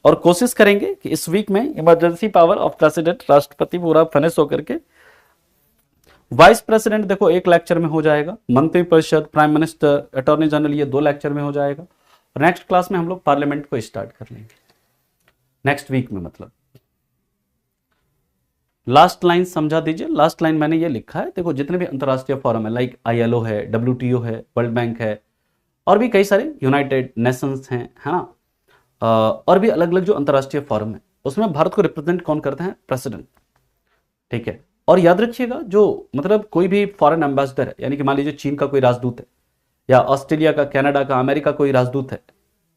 और कोशिश करेंगे कि इस वीक में इमरजेंसी पावर ऑफ प्रेसिडेंट, राष्ट्रपति पूरा फिनिश होकर के वाइस प्रेसिडेंट देखो एक लेक्चर में हो जाएगा, मंत्रिपरिषद, प्राइम मिनिस्टर, अटॉर्नी जनरल, ये 2 लेक्चर में हो जाएगा। और नेक्स्ट क्लास में हम लोग पार्लियामेंट को स्टार्ट कर लेंगे नेक्स्ट वीक में। मतलब लास्ट लाइन समझा दीजिए। लास्ट लाइन मैंने ये लिखा है, देखो जितने भी अंतरराष्ट्रीय फोरम है, लाइक ILO है, WTO है, वर्ल्ड बैंक है, और भी कई सारे यूनाइटेड नेशंस हैं, है ना, और भी अलग अलग जो अंतरराष्ट्रीय फोरम है, उसमें भारत को रिप्रेजेंट कौन करते हैं? प्रेसिडेंट, ठीक है। और याद रखिएगा जो मतलब कोई भी फॉरेन एम्बेसडर है, यानी कि मान लीजिए चीन का कोई राजदूत है, या ऑस्ट्रेलिया का, कनाडा का, अमेरिका कोई राजदूत है,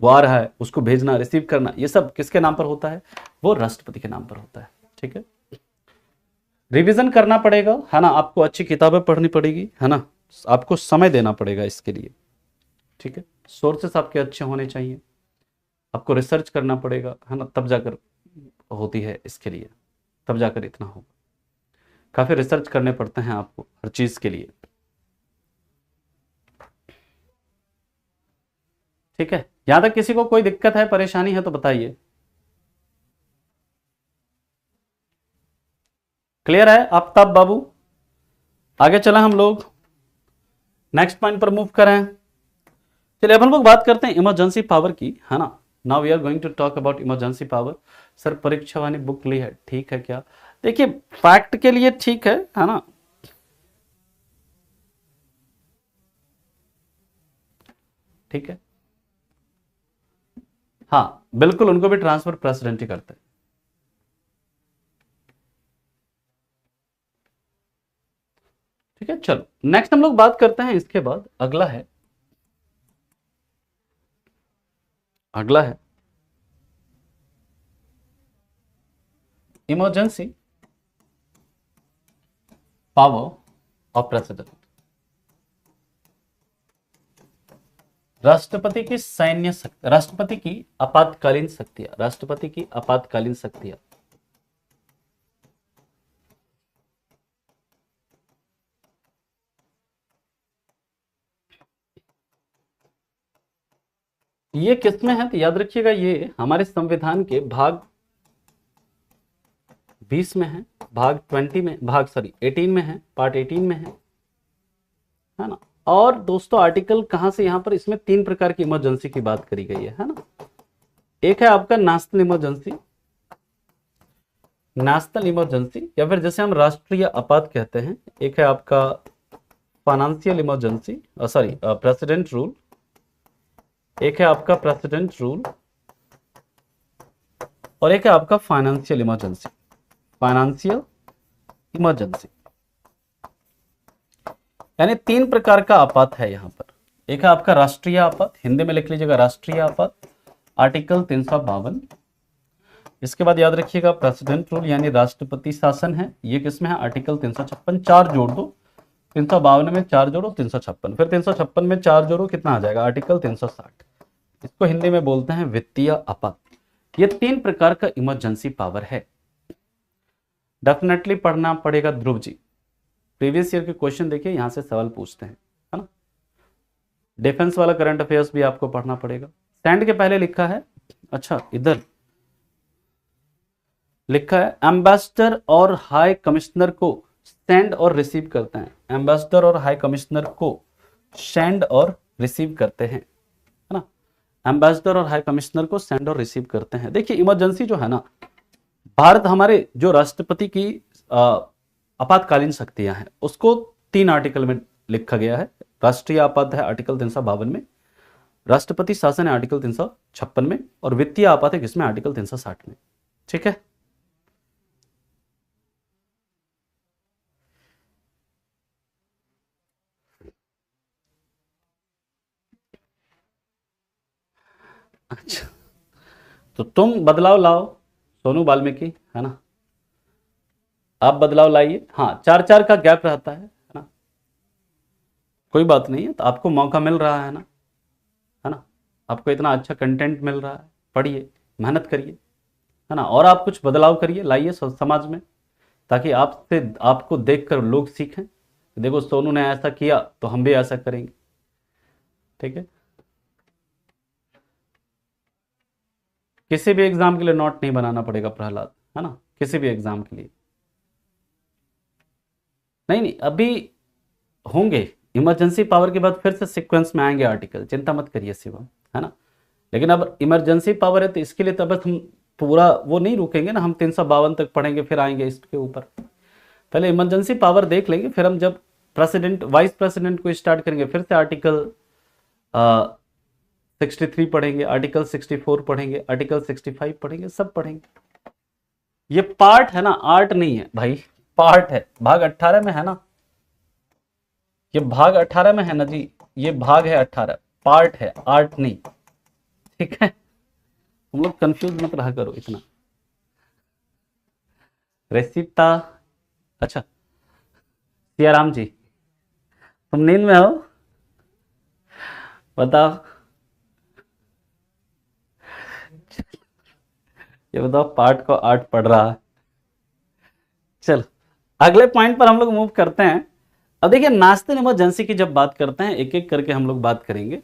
वो आ रहा है, उसको भेजना, रिसीव करना, ये सब किसके नाम पर होता है? वो राष्ट्रपति के नाम पर होता है, ठीक है। रिवीजन करना पड़ेगा, है ना, आपको अच्छी किताबें पढ़नी पड़ेगी, है ना, आपको समय देना पड़ेगा इसके लिए, ठीक है। सोर्सेस आपके अच्छे होने चाहिए, आपको रिसर्च करना पड़ेगा, है ना, तब जाकर होती है इसके लिए, तब जाकर इतना होगा। काफ़ी रिसर्च करने पड़ते हैं आपको हर चीज़ के लिए, ठीक है। यहां तक किसी को कोई दिक्कत है, परेशानी है तो बताइए। क्लियर है आफ्ताब बाबू? आगे चला हम लोग, नेक्स्ट पॉइंट पर मूव करें। चलिए अब हम लोग बात करते हैं इमरजेंसी पावर की, है ना। Now we are going to talk about emergency power. Sir परीक्षा वाली बुक ली है, ठीक है क्या? देखिए फैक्ट के लिए ठीक है ना, ठीक है। हाँ बिल्कुल, उनको भी ट्रांसफर प्रेसिडेंट ही करते हैं, ठीक है। चलो नेक्स्ट हम लोग बात करते हैं, इसके बाद अगला है इमरजेंसी पावर ऑफ प्रेसिडेंट। राष्ट्रपति की सैन्य शक्ति, राष्ट्रपति की आपातकालीन शक्तियां, राष्ट्रपति की आपातकालीन शक्तियां। ये किसमें है तो याद रखिएगा, ये हमारे संविधान के भाग 20 में है, भाग 20 में, भाग सॉरी 18 में है, पार्ट 18 में है ना। और दोस्तों आर्टिकल कहां से, यहां पर इसमें 3 प्रकार की इमरजेंसी की बात करी गई है ना। एक है आपका नेशनल इमरजेंसी, नेशनल इमरजेंसी, या फिर जैसे हम राष्ट्रीय आपात कहते हैं। एक है आपका financial emergency, sorry president rule. एक है आपका प्रेसिडेंट रूल, और एक है आपका फाइनेंशियल इमरजेंसी, फाइनेंशियल इमरजेंसी। यानी 3 प्रकार का आपात है यहां पर। एक है आपका राष्ट्रीय आपात, हिंदी में लिख लीजिएगा राष्ट्रीय आपात, आर्टिकल 352। इसके बाद याद रखिएगा प्रेसिडेंट रूल यानी राष्ट्रपति शासन है, ये किसमें है, आर्टिकल 356। 4 जोड़ दो, 352 में 4 जोड़ो 356, फिर 356 में 4 जोड़ो कितना आ जाएगा, आर्टिकल 360। इसको हिंदी में बोलते हैं वित्तीय आपात। ये 3 प्रकार का इमरजेंसी पावर है। डेफिनेटली पढ़ना पड़ेगा ध्रुव जी, प्रीवियस ईयर के क्वेश्चन देखिए, यहां से सवाल पूछते हैं, है ना। डिफेंस वाला करंट अफेयर्स भी आपको पढ़ना पड़ेगा। स्टैंड के पहले लिखा है, अच्छा इधर लिखा है एम्बेसडर और हाई कमिश्नर को सेंड और रिसीव करते हैं। एम्बेसडर और हाई कमिश्नर को सेंड और रिसीव करते हैं, है ना। एम्बेसडर और हाई कमिश्नर को सेंड और रिसीव करते हैं। देखिए इमरजेंसी जो है ना, भारत हमारे जो राष्ट्रपति की आपातकालीन शक्तियां हैं उसको 3 आर्टिकल में लिखा गया है। राष्ट्रीय आपात है आर्टिकल 352 में, राष्ट्रपति शासन है आर्टिकल 356 में, और वित्तीय आपात है किसमें, आर्टिकल 360 में, ठीक है। अच्छा तो तुम बदलाव लाओ, सोनू वाल्मीकि, है ना, आप बदलाव लाइए। हाँ 4-4 का गैप रहता है ना, कोई बात नहीं है, तो आपको मौका मिल रहा है ना, आपको इतना अच्छा कंटेंट मिल रहा है, पढ़िए, मेहनत करिए, है ना, और आप कुछ बदलाव करिए, लाइए समाज में, ताकि आपसे, आपको देखकर लोग सीखें, देखो सोनू ने ऐसा किया तो हम भी ऐसा करेंगे, ठीक है। किसी भी एग्जाम के लिए नोट नहीं बनाना पड़ेगा प्रहलाद, है ना, किसी भी एग्जाम के लिए नहीं, नहीं अभी होंगे, इमरजेंसी पावर के बाद फिर से सीक्वेंस में आएंगे आर्टिकल, चिंता मत करिए शिवम, है ना। लेकिन अब इमरजेंसी पावर है तो इसके लिए तब हम पूरा वो नहीं रुकेंगे ना, हम 352 तक पढ़ेंगे फिर आएंगे इसके ऊपर। पहले इमरजेंसी पावर देख लेंगे, फिर हम जब प्रेसिडेंट वाइस प्रेसिडेंट को स्टार्ट करेंगे फिर से आर्टिकल 63 पढ़ेंगे, आर्टिकल 64 पढ़ेंगे, आर्टिकल 65 पढ़ेंगे, सब पढ़ेंगे। ये पार्ट है ना, आर्ट नहीं है भाई, पार्ट है। भाग 18 में है ना, ये भाग 18 में है ना जी, ये भाग है 18, पार्ट है, आर्ट नहीं, ठीक है। तुम लोग कंफ्यूज मत रहा करो इतना। रेसिता अच्छा सियाराम जी, तुम नींद में हो? बताओ, ये बताओ पार्ट को आर्ट पढ़ रहा है। चलो अगले पॉइंट पर हम लोग मूव करते हैं। अब देखिए नेशनल इमरजेंसी की जब बात करते हैं, एक एक करके हम लोग बात करेंगे।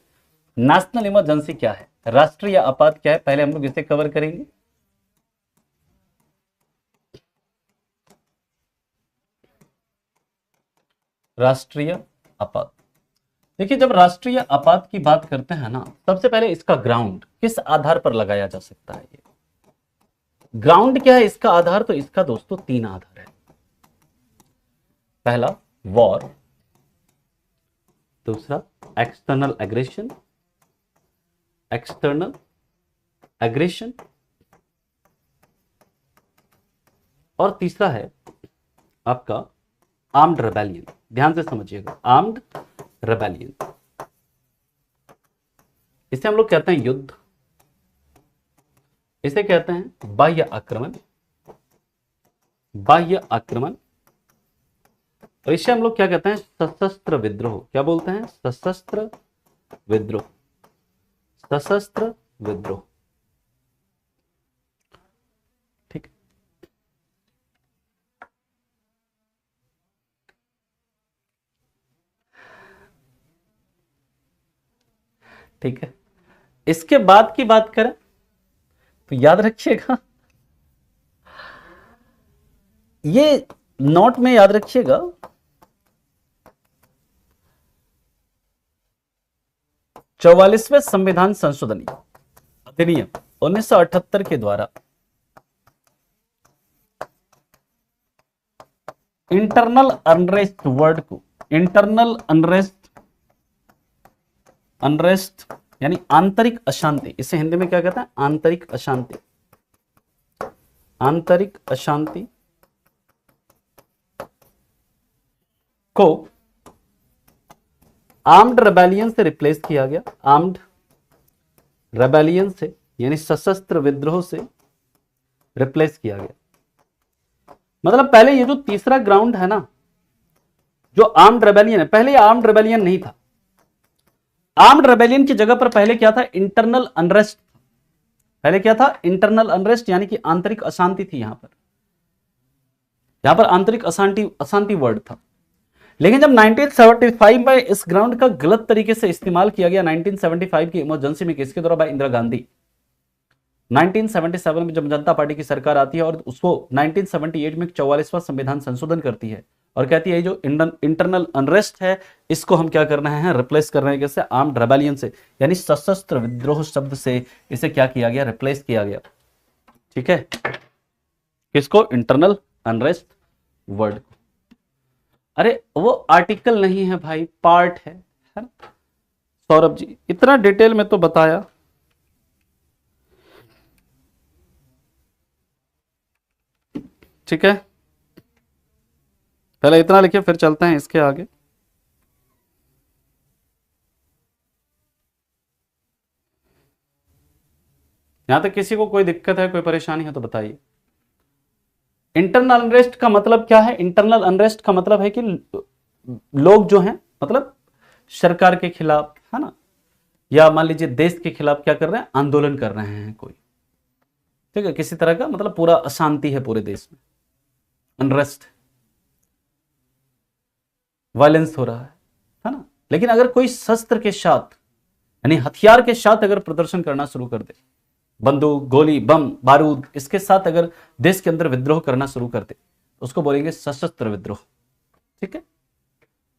नेशनल इमरजेंसी क्या है, राष्ट्रीय आपात क्या है, पहले हम लोग इसे कवर करेंगे। राष्ट्रीय आपात, देखिए जब राष्ट्रीय आपात की बात करते हैं ना, सबसे पहले इसका ग्राउंड किस आधार पर लगाया जा सकता है। ये ग्राउंड क्या है इसका आधार, तो इसका दोस्तों तीन आधार है। पहला वॉर, दूसरा एक्सटर्नल एग्रेशन, एक्सटर्नल एग्रेशन, और तीसरा है आपका आर्म्ड रेबेलियन। ध्यान से समझिएगा, आर्म्ड रेबेलियन, इसे हम लोग कहते हैं युद्ध, इसे कहते हैं बाह्य आक्रमण, बाह्य आक्रमण, और इसे हम लोग क्या कहते हैं, सशस्त्र विद्रोह। क्या बोलते हैं, सशस्त्र विद्रोह, सशस्त्र विद्रोह। ठीक, ठीक है। इसके बाद की बात करें तो याद रखिएगा, ये नोट में याद रखिएगा, 44वें संविधान संशोधन अधिनियम 1978 के द्वारा इंटरनल अनरेस्ट वर्ड को, इंटरनल अनरेस्ट यानी आंतरिक अशांति, इसे हिंदी में क्या कहते हैं, आंतरिक अशांति, आंतरिक अशांति को आर्म्ड रेबेलियन से रिप्लेस किया गया। आर्म्ड रेबेलियन से यानी सशस्त्र विद्रोह से रिप्लेस किया गया। मतलब पहले ये जो तीसरा ग्राउंड है ना, जो आर्म्ड रेबेलियन है, पहले ये आर्म्ड रेबेलियन नहीं था। आर्म्ड रेबेलियन की जगह पर पहले क्या था, इंटरनल अनरेस्ट। पहले क्या था, इंटरनल अनरेस्ट, यानी कि आंतरिक अशांति थी। यहां पर आंतरिक अशांति वर्ड था। लेकिन जब 1975 में इस ग्राउंड का गलत तरीके से इस्तेमाल किया गया, 1975 की इमरजेंसी में, किसके द्वारा, बाय इंदिरा गांधी। 1977 में जब जनता पार्टी की सरकार आती है और उसको 1978 में 44वां संविधान संशोधन करती है और कहती है जो इंटरनल अनरेस्ट है इसको हम क्या करना है, रिप्लेस कर रहे हैं कैसे, आर्म्ड रेबेलियन से, यानी सशस्त्र विद्रोह शब्द से इसे क्या किया गया, रिप्लेस किया गया। ठीक है, किसको, इंटरनल अनरेस्ट वर्ड। अरे वो आर्टिकल नहीं है भाई, पार्ट है ना। सौरभ जी इतना डिटेल में तो बताया। ठीक है, पहले इतना लिखिए फिर चलते हैं इसके आगे। यहां तक किसी को कोई दिक्कत है, कोई परेशानी है तो बताइए। इंटरनल अनरेस्ट का मतलब क्या है, इंटरनल अनरेस्ट का मतलब है कि लोग जो हैं, मतलब सरकार के खिलाफ, है ना, या मान लीजिए देश के खिलाफ क्या कर रहे हैं, आंदोलन कर रहे हैं कोई। ठीक है, किसी तरह का मतलब पूरा अशांति है पूरे देश में, अनरेस्ट, वायलेंस हो रहा है ना। लेकिन अगर कोई शस्त्र के साथ यानी हथियार के साथ अगर प्रदर्शन करना शुरू कर दे, बंदूक, गोली, बम, बारूद, इसके साथ अगर देश के अंदर विद्रोह करना शुरू कर दे तो उसको बोलेंगे सशस्त्र विद्रोह। ठीक है,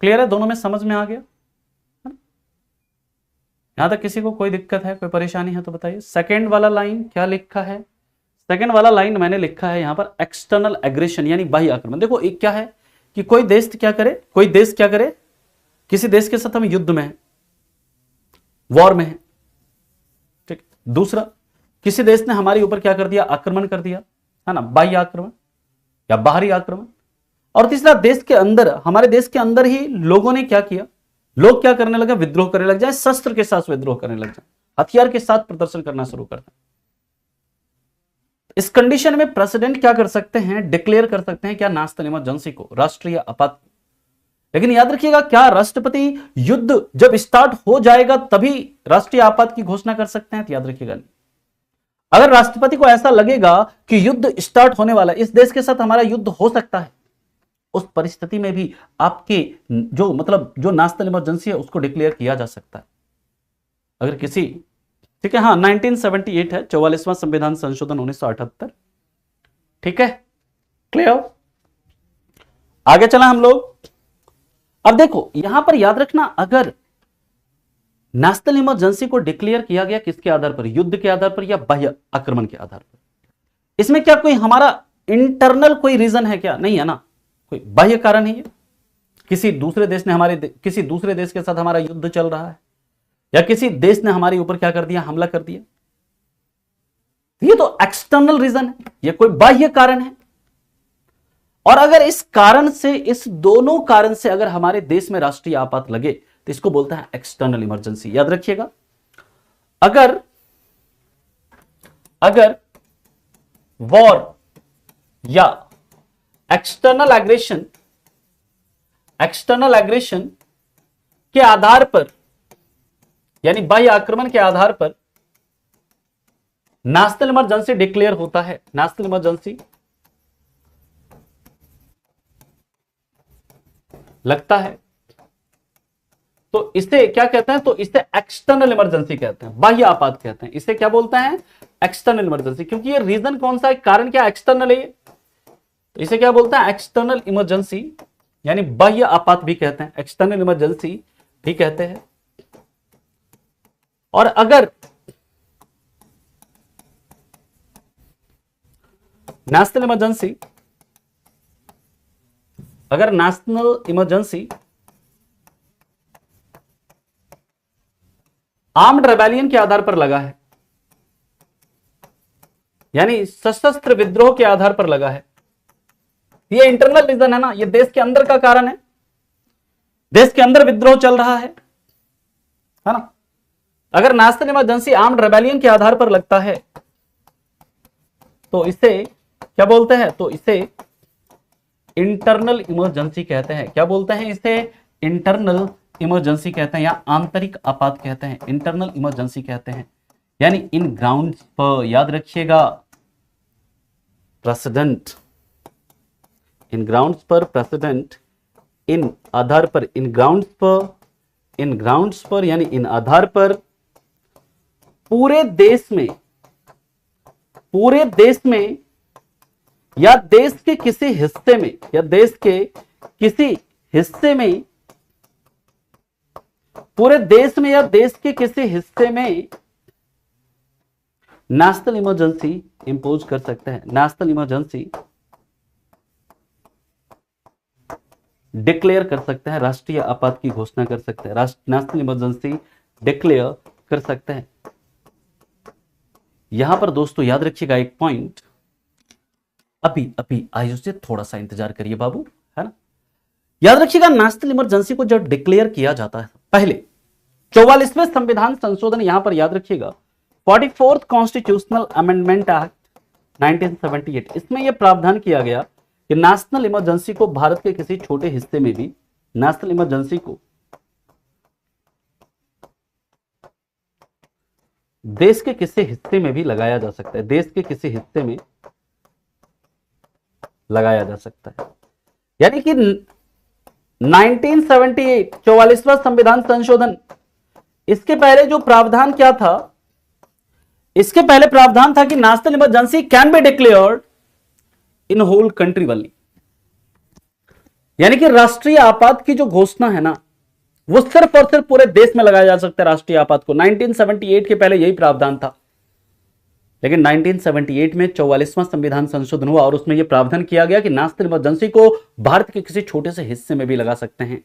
क्लियर है, दोनों में समझ में आ गया। यहां तक किसी को कोई दिक्कत है, कोई परेशानी है तो बताइए। सेकेंड वाला लाइन क्या लिखा है, सेकेंड वाला लाइन मैंने लिखा है यहां पर एक्सटर्नल एग्रेशन यानी बाह्य आक्रमण। देखो एक क्या है कि कोई देश क्या करे, कोई देश क्या करे, किसी देश के साथ हम युद्ध में है, वॉर में है। ठीक, दूसरा किसी देश ने हमारे ऊपर क्या कर दिया, आक्रमण कर दिया, है ना, बाह्य आक्रमण या बाहरी आक्रमण। और तीसरा देश के अंदर, हमारे देश के अंदर ही लोगों ने क्या किया, लोग क्या करने लगे, विद्रोह करने लग जाए, शस्त्र के साथ विद्रोह करने लग जाए, हथियार के साथ प्रदर्शन करना शुरू कर दें। इस कंडीशन में प्रेसिडेंट क्या कर सकते हैं, डिक्लेयर कर सकते हैं क्या, नेशनल इमरजेंसी को, राष्ट्रीय आपात। लेकिन याद रखिएगा, क्या राष्ट्रपति युद्ध जब स्टार्ट हो जाएगा तभी राष्ट्रीय आपात की घोषणा कर सकते हैं? तो याद रखिएगा नहीं। अगर राष्ट्रपति को ऐसा लगेगा कि युद्ध स्टार्ट होने वाला है, इस देश के साथ हमारा युद्ध हो सकता है, उस परिस्थिति में भी आपके जो नेशनल इमरजेंसी है उसको डिक्लेयर किया जा सकता है। अगर किसी, ठीक है, हाँ 1978 है, 44वां संविधान संशोधन 1978। ठीक है, क्लियर। आगे चला हम लोग। अब देखो यहां पर याद रखना, अगर नेशनल इमरजेंसी को डिक्लेयर किया गया किसके आधार पर, युद्ध के आधार पर या बाह्य आक्रमण के आधार पर, इसमें क्या कोई हमारा इंटरनल कोई रीजन है क्या? नहीं है ना, कोई बाह्य कारण है ये, किसी दूसरे देश ने किसी दूसरे देश के साथ हमारा युद्ध चल रहा है, या किसी देश ने हमारे ऊपर क्या कर दिया, हमला कर दिया, ये तो एक्सटर्नल रीजन है, ये कोई बाह्य कारण है। और अगर इस कारण से, इस दोनों कारण से अगर हमारे देश में राष्ट्रीय आपात लगे तो इसको बोलता है एक्सटर्नल इमरजेंसी। याद रखिएगा, अगर वॉर या एक्सटर्नल एग्रेशन के आधार पर, यानी बाह्य आक्रमण के आधार पर नेशनल इमरजेंसी डिक्लेयर होता है, नेशनल इमरजेंसी लगता है, तो इसे क्या कहते हैं, तो इसे एक्सटर्नल इमरजेंसी कहते हैं, बाह्य आपात कहते हैं। इसे क्या बोलते हैं, एक्सटर्नल इमरजेंसी, क्योंकि ये रीजन कौन सा है, कारण क्या एक्सटर्नल है, तो इसे क्या बोलते हैं, एक्सटर्नल इमरजेंसी, यानी बाह्य आपात भी कहते हैं, एक्सटर्नल इमरजेंसी भी कहते हैं। और अगर नेशनल इमरजेंसी आर्म्ड रेबेलियन के आधार पर लगा है, यानी सशस्त्र विद्रोह के आधार पर लगा है, ये इंटरनल रीजन है ना, ये देश के अंदर का कारण है, देश के अंदर विद्रोह चल रहा है ना। अगर नेशनल इमरजेंसी आर्म्ड रेबेलियन के आधार पर लगता है तो इसे क्या बोलते हैं, तो इसे इंटरनल इमरजेंसी कहते हैं। क्या बोलते हैं इसे, इंटरनल इमरजेंसी कहते हैं, या आंतरिक आपात कहते हैं, इंटरनल इमरजेंसी कहते हैं। यानी इन ग्राउंड्स पर, याद रखिएगा, प्रेसिडेंट, इन ग्राउंड्स पर प्रेसिडेंट, इन आधार पर, इन ग्राउंड्स पर यानी इन आधार पर पूरे देश में या देश के किसी हिस्से में, या देश के किसी हिस्से में, पूरे देश में या देश के किसी हिस्से में नेशनल इमरजेंसी इंपोज कर सकते हैं, नेशनल इमरजेंसी डिक्लेयर कर सकते हैं, राष्ट्रीय आपात की घोषणा कर सकते हैं, नेशनल इमरजेंसी डिक्लेयर कर सकते हैं। यहां पर दोस्तों याद रखिएगा एक पॉइंट, अभी आयुष से थोड़ा सा इंतजार करिए बाबू, है ना। याद रखिएगा, नेशनल इमरजेंसी को जब डिक्लेयर किया जाता है, पहले 44वें संविधान संशोधन, यहां पर याद रखिएगा 44th कॉन्स्टिट्यूशनल अमेंडमेंट एक्ट 1978, इसमें यह प्रावधान किया गया कि नेशनल इमरजेंसी को भारत के किसी छोटे हिस्से में भी, नेशनल इमरजेंसी को देश के किसी हिस्से में भी लगाया जा सकता है, देश के किसी हिस्से में लगाया जा सकता है। यानी कि 1978 44वां संविधान संशोधन, इसके पहले जो प्रावधान क्या था, इसके पहले प्रावधान था कि national emergency can be declared in whole country only, यानी कि राष्ट्रीय आपात की जो घोषणा है ना, वो सिर्फ और सिर्फ पूरे देश में लगाया जा सकता है राष्ट्रीय आपात को। 1978 के पहले यही प्रावधान था, लेकिन 1978 में 44वां संविधान संशोधन हुआ और उसमें यह प्रावधान किया गया कि नेशनल इमरजेंसी को भारत के किसी छोटे से हिस्से में भी लगा सकते हैं।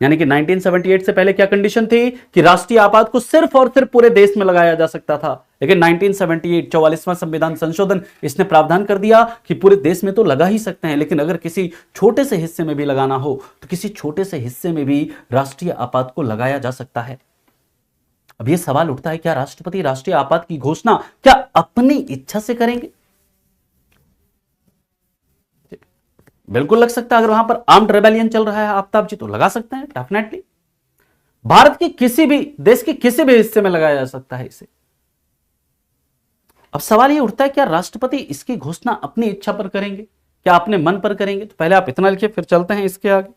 यानी कि 1978 से पहले क्या कंडीशन थी कि राष्ट्रीय आपात को सिर्फ और सिर्फ पूरे देश में लगाया जा सकता था, लेकिन 1978 44वां संविधान संशोधन, इसने प्रावधान कर दिया कि पूरे देश में तो लगा ही सकते हैं, लेकिन अगर किसी छोटे से हिस्से में भी लगाना हो तो किसी छोटे से हिस्से में भी राष्ट्रीय आपात को लगाया जा सकता है। अब ये सवाल उठता है, क्या राष्ट्रपति राष्ट्रीय आपात की घोषणा क्या अपनी इच्छा से करेंगे? बिल्कुल लग सकता है। अगर वहां पर आर्म्ड रेबेलियन चल रहा है आफ्ताब जी, तो लगा सकते हैं डेफिनेटली। भारत के किसी भी देश के किसी भी हिस्से में लगाया जा सकता है इसे। अब सवाल ये उठता है, क्या राष्ट्रपति इसकी घोषणा अपनी इच्छा पर करेंगे, क्या अपने मन पर करेंगे? तो पहले आप इतना लिखिए, फिर चलते हैं इसके आगे।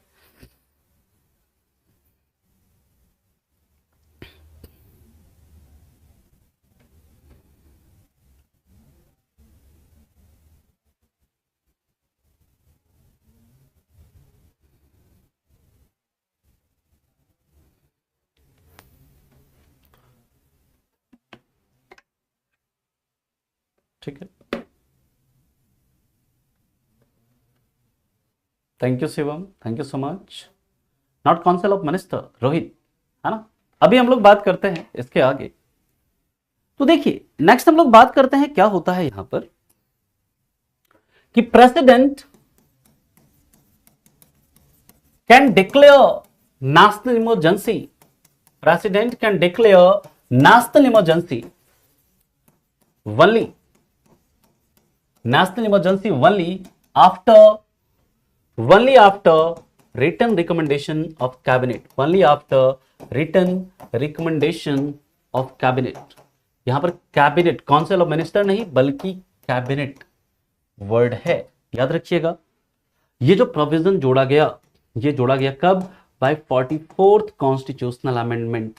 ठीक है, thank you Shivam, thank you so much. Not council of minister, Rohit, है ना। अभी हम लोग बात करते हैं इसके आगे। तो देखिए, नेक्स्ट हम लोग बात करते हैं, क्या होता है यहां पर कि president can declare national emergency. President can declare national emergency only, national emergency only after written recommendation of cabinet, only after written recommendation of cabinet। यहां पर कैबिनेट, काउंसिल ऑफ मिनिस्टर नहीं बल्कि कैबिनेट वर्ड है, याद रखिएगा। ये जो provision जोड़ा गया, ये जोड़ा गया कब? By 44th constitutional amendment,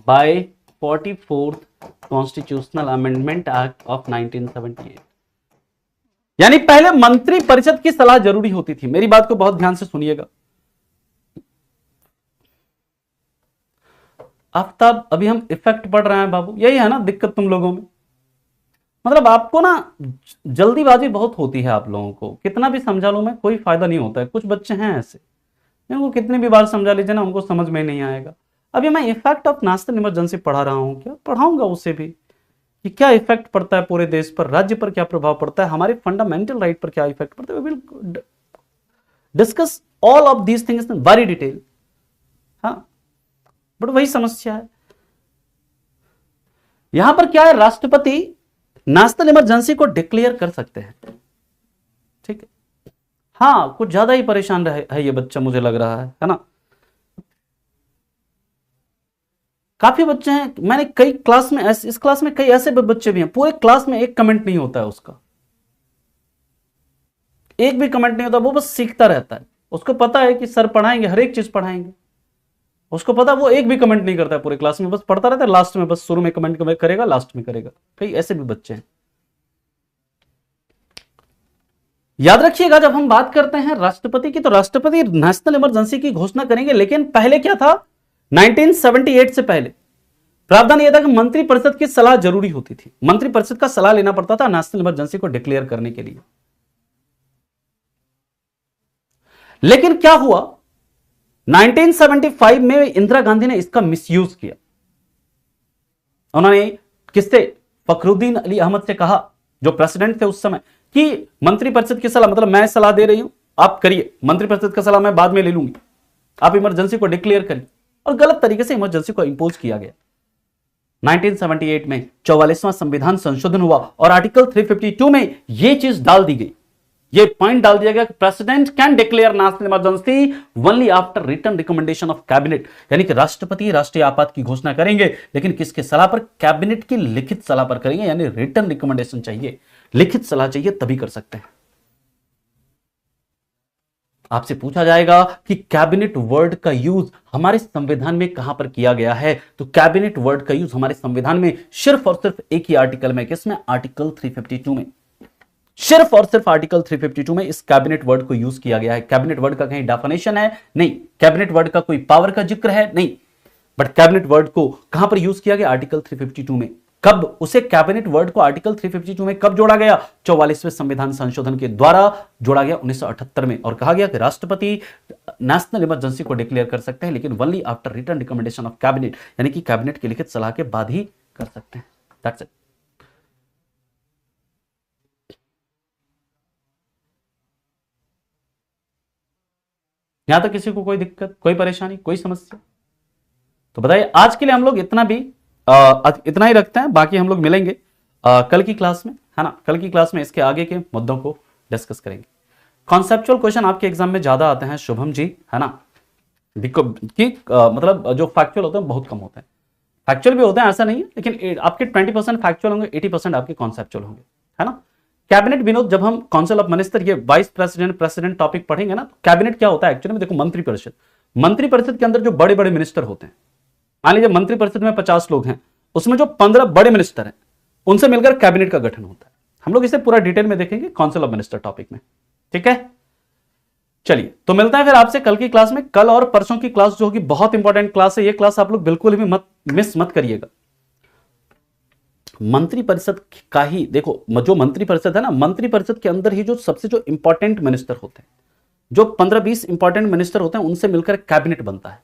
by 44th constitutional amendment act of 1978। यानी पहले मंत्री परिषद की सलाह जरूरी होती थी। मेरी बात को बहुत ध्यान से सुनिएगा। आफ्ताब, अभी हम इफेक्ट पढ़ रहे हैं बाबू, यही है ना दिक्कत तुम लोगों में। मतलब आपको ना जल्दीबाजी बहुत होती है आप लोगों को, कितना भी समझा लूं मैं कोई फायदा नहीं होता है। कुछ बच्चे हैं ऐसे, इनको कितनी भी बार समझा लीजिए ना, उनको समझ में नहीं आएगा। अभी मैं इफेक्ट ऑफ नेशनल इमरजेंसी पढ़ा रहा हूं, क्या पढ़ाऊंगा उसे भी कि क्या इफेक्ट पड़ता है पूरे देश पर, राज्य पर क्या प्रभाव पड़ता है, हमारे फंडामेंटल राइट पर क्या इफेक्ट पड़ता है। We will discuss all of these things in very detail. हाँ, बट वही समस्या है यहां पर, क्या है, राष्ट्रपति नेशनल इमरजेंसी को डिक्लेयर कर सकते हैं, ठीक है। हाँ, कुछ ज्यादा ही परेशान है ये बच्चा, मुझे लग रहा है ना। काफी बच्चे हैं, मैंने कई क्लास में इस क्लास में कई ऐसे बच्चे भी हैं, पूरे क्लास में एक कमेंट नहीं होता है उसका, एक भी कमेंट नहीं होता, वो बस सीखता रहता है। उसको पता है कि सर पढ़ाएंगे, हर एक चीज पढ़ाएंगे, उसको पता, वो एक भी कमेंट नहीं करता है पूरे क्लास में, बस पढ़ता रहता है, लास्ट में बस शुरू में कमेंट करेगा, लास्ट में करेगा। कई ऐसे भी बच्चे हैं। याद रखिएगा, जब हम बात करते हैं राष्ट्रपति की, तो राष्ट्रपति नेशनल इमरजेंसी की घोषणा करेंगे, लेकिन पहले क्या था, 1978 से पहले प्रावधान यह था कि मंत्री परिषद की सलाह जरूरी होती थी, मंत्री परिषद का सलाह लेना पड़ता था नेशनल इमरजेंसी को डिक्लेयर करने के लिए। लेकिन क्या हुआ, 1975 में इंदिरा गांधी ने इसका मिसयूज किया। उन्होंने किससे, फखरुद्दीन अली अहमद से कहा, जो प्रेसिडेंट थे उस समय, कि मंत्री परिषद की सलाह, मतलब मैं सलाह दे रही हूं, आप करिए, मंत्री परिषद का सलाह मैं बाद में ले लूंगी, आप इमरजेंसी को डिक्लेयर करिए। और गलत तरीके से इमरजेंसी को इंपोज किया गया। 1978 में 44वां संविधान संशोधन हुआ और आर्टिकल 352 में यह चीज डाल दी गई, ये पॉइंट डाल दिया गया कि president can declare national emergency only after written recommendation of cabinet. यानी कि राष्ट्रपति राष्ट्रीय आपात की घोषणा करेंगे, लेकिन किसके सलाह पर, कैबिनेट की लिखित सलाह पर करेंगे। यानी रिटन रिकमेंडेशन चाहिए, लिखित सलाह चाहिए, तभी कर सकते हैं। आपसे पूछा जाएगा कि कैबिनेट वर्ड का यूज हमारे संविधान में कहां पर किया गया है, तो कैबिनेट वर्ड का यूज हमारे संविधान में सिर्फ और सिर्फ एक ही आर्टिकल में, किसमें, आर्टिकल 352 में, सिर्फ और सिर्फ आर्टिकल 352 में इस कैबिनेट वर्ड को यूज किया गया है। कैबिनेट वर्ड का कहीं डेफिनेशन है? नहीं। कैबिनेट वर्ड का कोई पावर का जिक्र है? नहीं। बट कैबिनेट वर्ड को कहां पर यूज किया गया? आर्टिकल 352 में। कब उसे कैबिनेट वर्ड को आर्टिकल 352 में कब जोड़ा गया? 44वें संविधान संशोधन के द्वारा जोड़ा गया 1978 में, और कहा गया कि राष्ट्रपति नेशनल इमरजेंसी को डिक्लेयर कर सकते हैं, लेकिन only after written recommendation of cabinet, यानी कि कैबिनेट की लिखित सलाह के बाद ही कर सकते हैं। That's it. यहां तक किसी को कोई दिक्कत, कोई परेशानी, कोई समस्या? तो बताइए, आज के लिए हम लोग इतना भी इतना ही रखते हैं, बाकी हम लोग मिलेंगे कल की क्लास में, है ना। कल की क्लास में इसके आगे के मुद्दों को डिस्कस करेंगे। कॉन्सेप्चुअल क्वेश्चन आपके एग्जाम में ज्यादा आते हैं शुभम जी, है ना, मतलब जो फैक्चुअल होते हैं बहुत कम होते हैं। फैक्चुअल भी होते हैं, ऐसा नहीं है, लेकिन आपके 20% फैक्चुअल होंगे, 80% आपके कॉन्सेप्चुअल होंगे, है ना। कैबिनेट विनोद, जब हम काउंसिल ऑफ मिनिस्टर, ये वाइस प्रेसिडेंट प्रेसिडेंट टॉपिक पढ़ेंगे ना, तो कैबिनेट क्या होता है एक्चुअली में, देखो मंत्रिपरिषद, मंत्रिपरिषद के अंदर जो बड़े बड़े मिनिस्टर होते हैं, मान लीजिए मंत्रिपरिषद में 50 लोग हैं, उसमें जो 15 बड़े मिनिस्टर हैं उनसे मिलकर कैबिनेट का गठन होता है। हम लोग इसे पूरा डिटेल में देखेंगे काउंसिल ऑफ मिनिस्टर टॉपिक में, ठीक है। चलिए, तो मिलता है फिर आपसे कल की क्लास में। कल और परसों की क्लास जो होगी बहुत इंपॉर्टेंट क्लास है, ये क्लास आप लोग बिल्कुल भी मिस मत करिएगा। मंत्रिपरिषद का ही देखो, जो मंत्रिपरिषद है ना, मंत्रिपरिषद के अंदर ही जो सबसे जो इंपॉर्टेंट मिनिस्टर होते हैं, जो 15-20 इंपॉर्टेंट मिनिस्टर होते हैं, उनसे मिलकर कैबिनेट बनता है।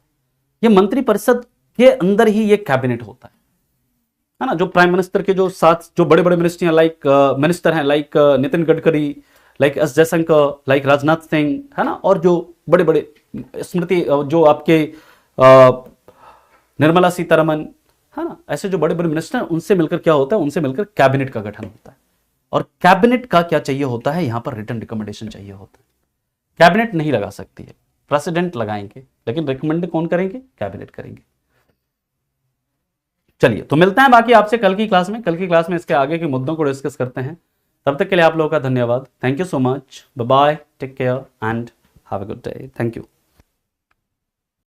ये मंत्रिपरिषद के अंदर ही ये कैबिनेट होता है ना। जो प्राइम मिनिस्टर के जो साथ जो बड़े बड़े मिनिस्टर हैं, like Nitin Gadkari, like S Jaishankar, like Rajnath Singh, है ना, और जो बड़े बड़े स्मृति, जो आपके निर्मला सीतारमन, है ना, ऐसे जो बड़े बड़े मिनिस्टर हैं, उनसे मिलकर क्या होता है, उनसे मिलकर कैबिनेट का गठन होता है। और कैबिनेट का क्या चाहिए होता है, यहां पर रिटन रिकमेंडेशन चाहिए होता है। कैबिनेट नहीं लगा सकती है, प्रेसिडेंट लगाएंगे, लेकिन रिकमेंड कौन करेंगे, कैबिनेट करेंगे। चलिए, तो मिलते हैं बाकी आपसे कल की क्लास में। कल की क्लास में इसके आगे के मुद्दों को डिस्कस करते हैं। तब तक के लिए आप लोगों का धन्यवाद। Thank you so much, bye bye, take care and have a good day. Thank you.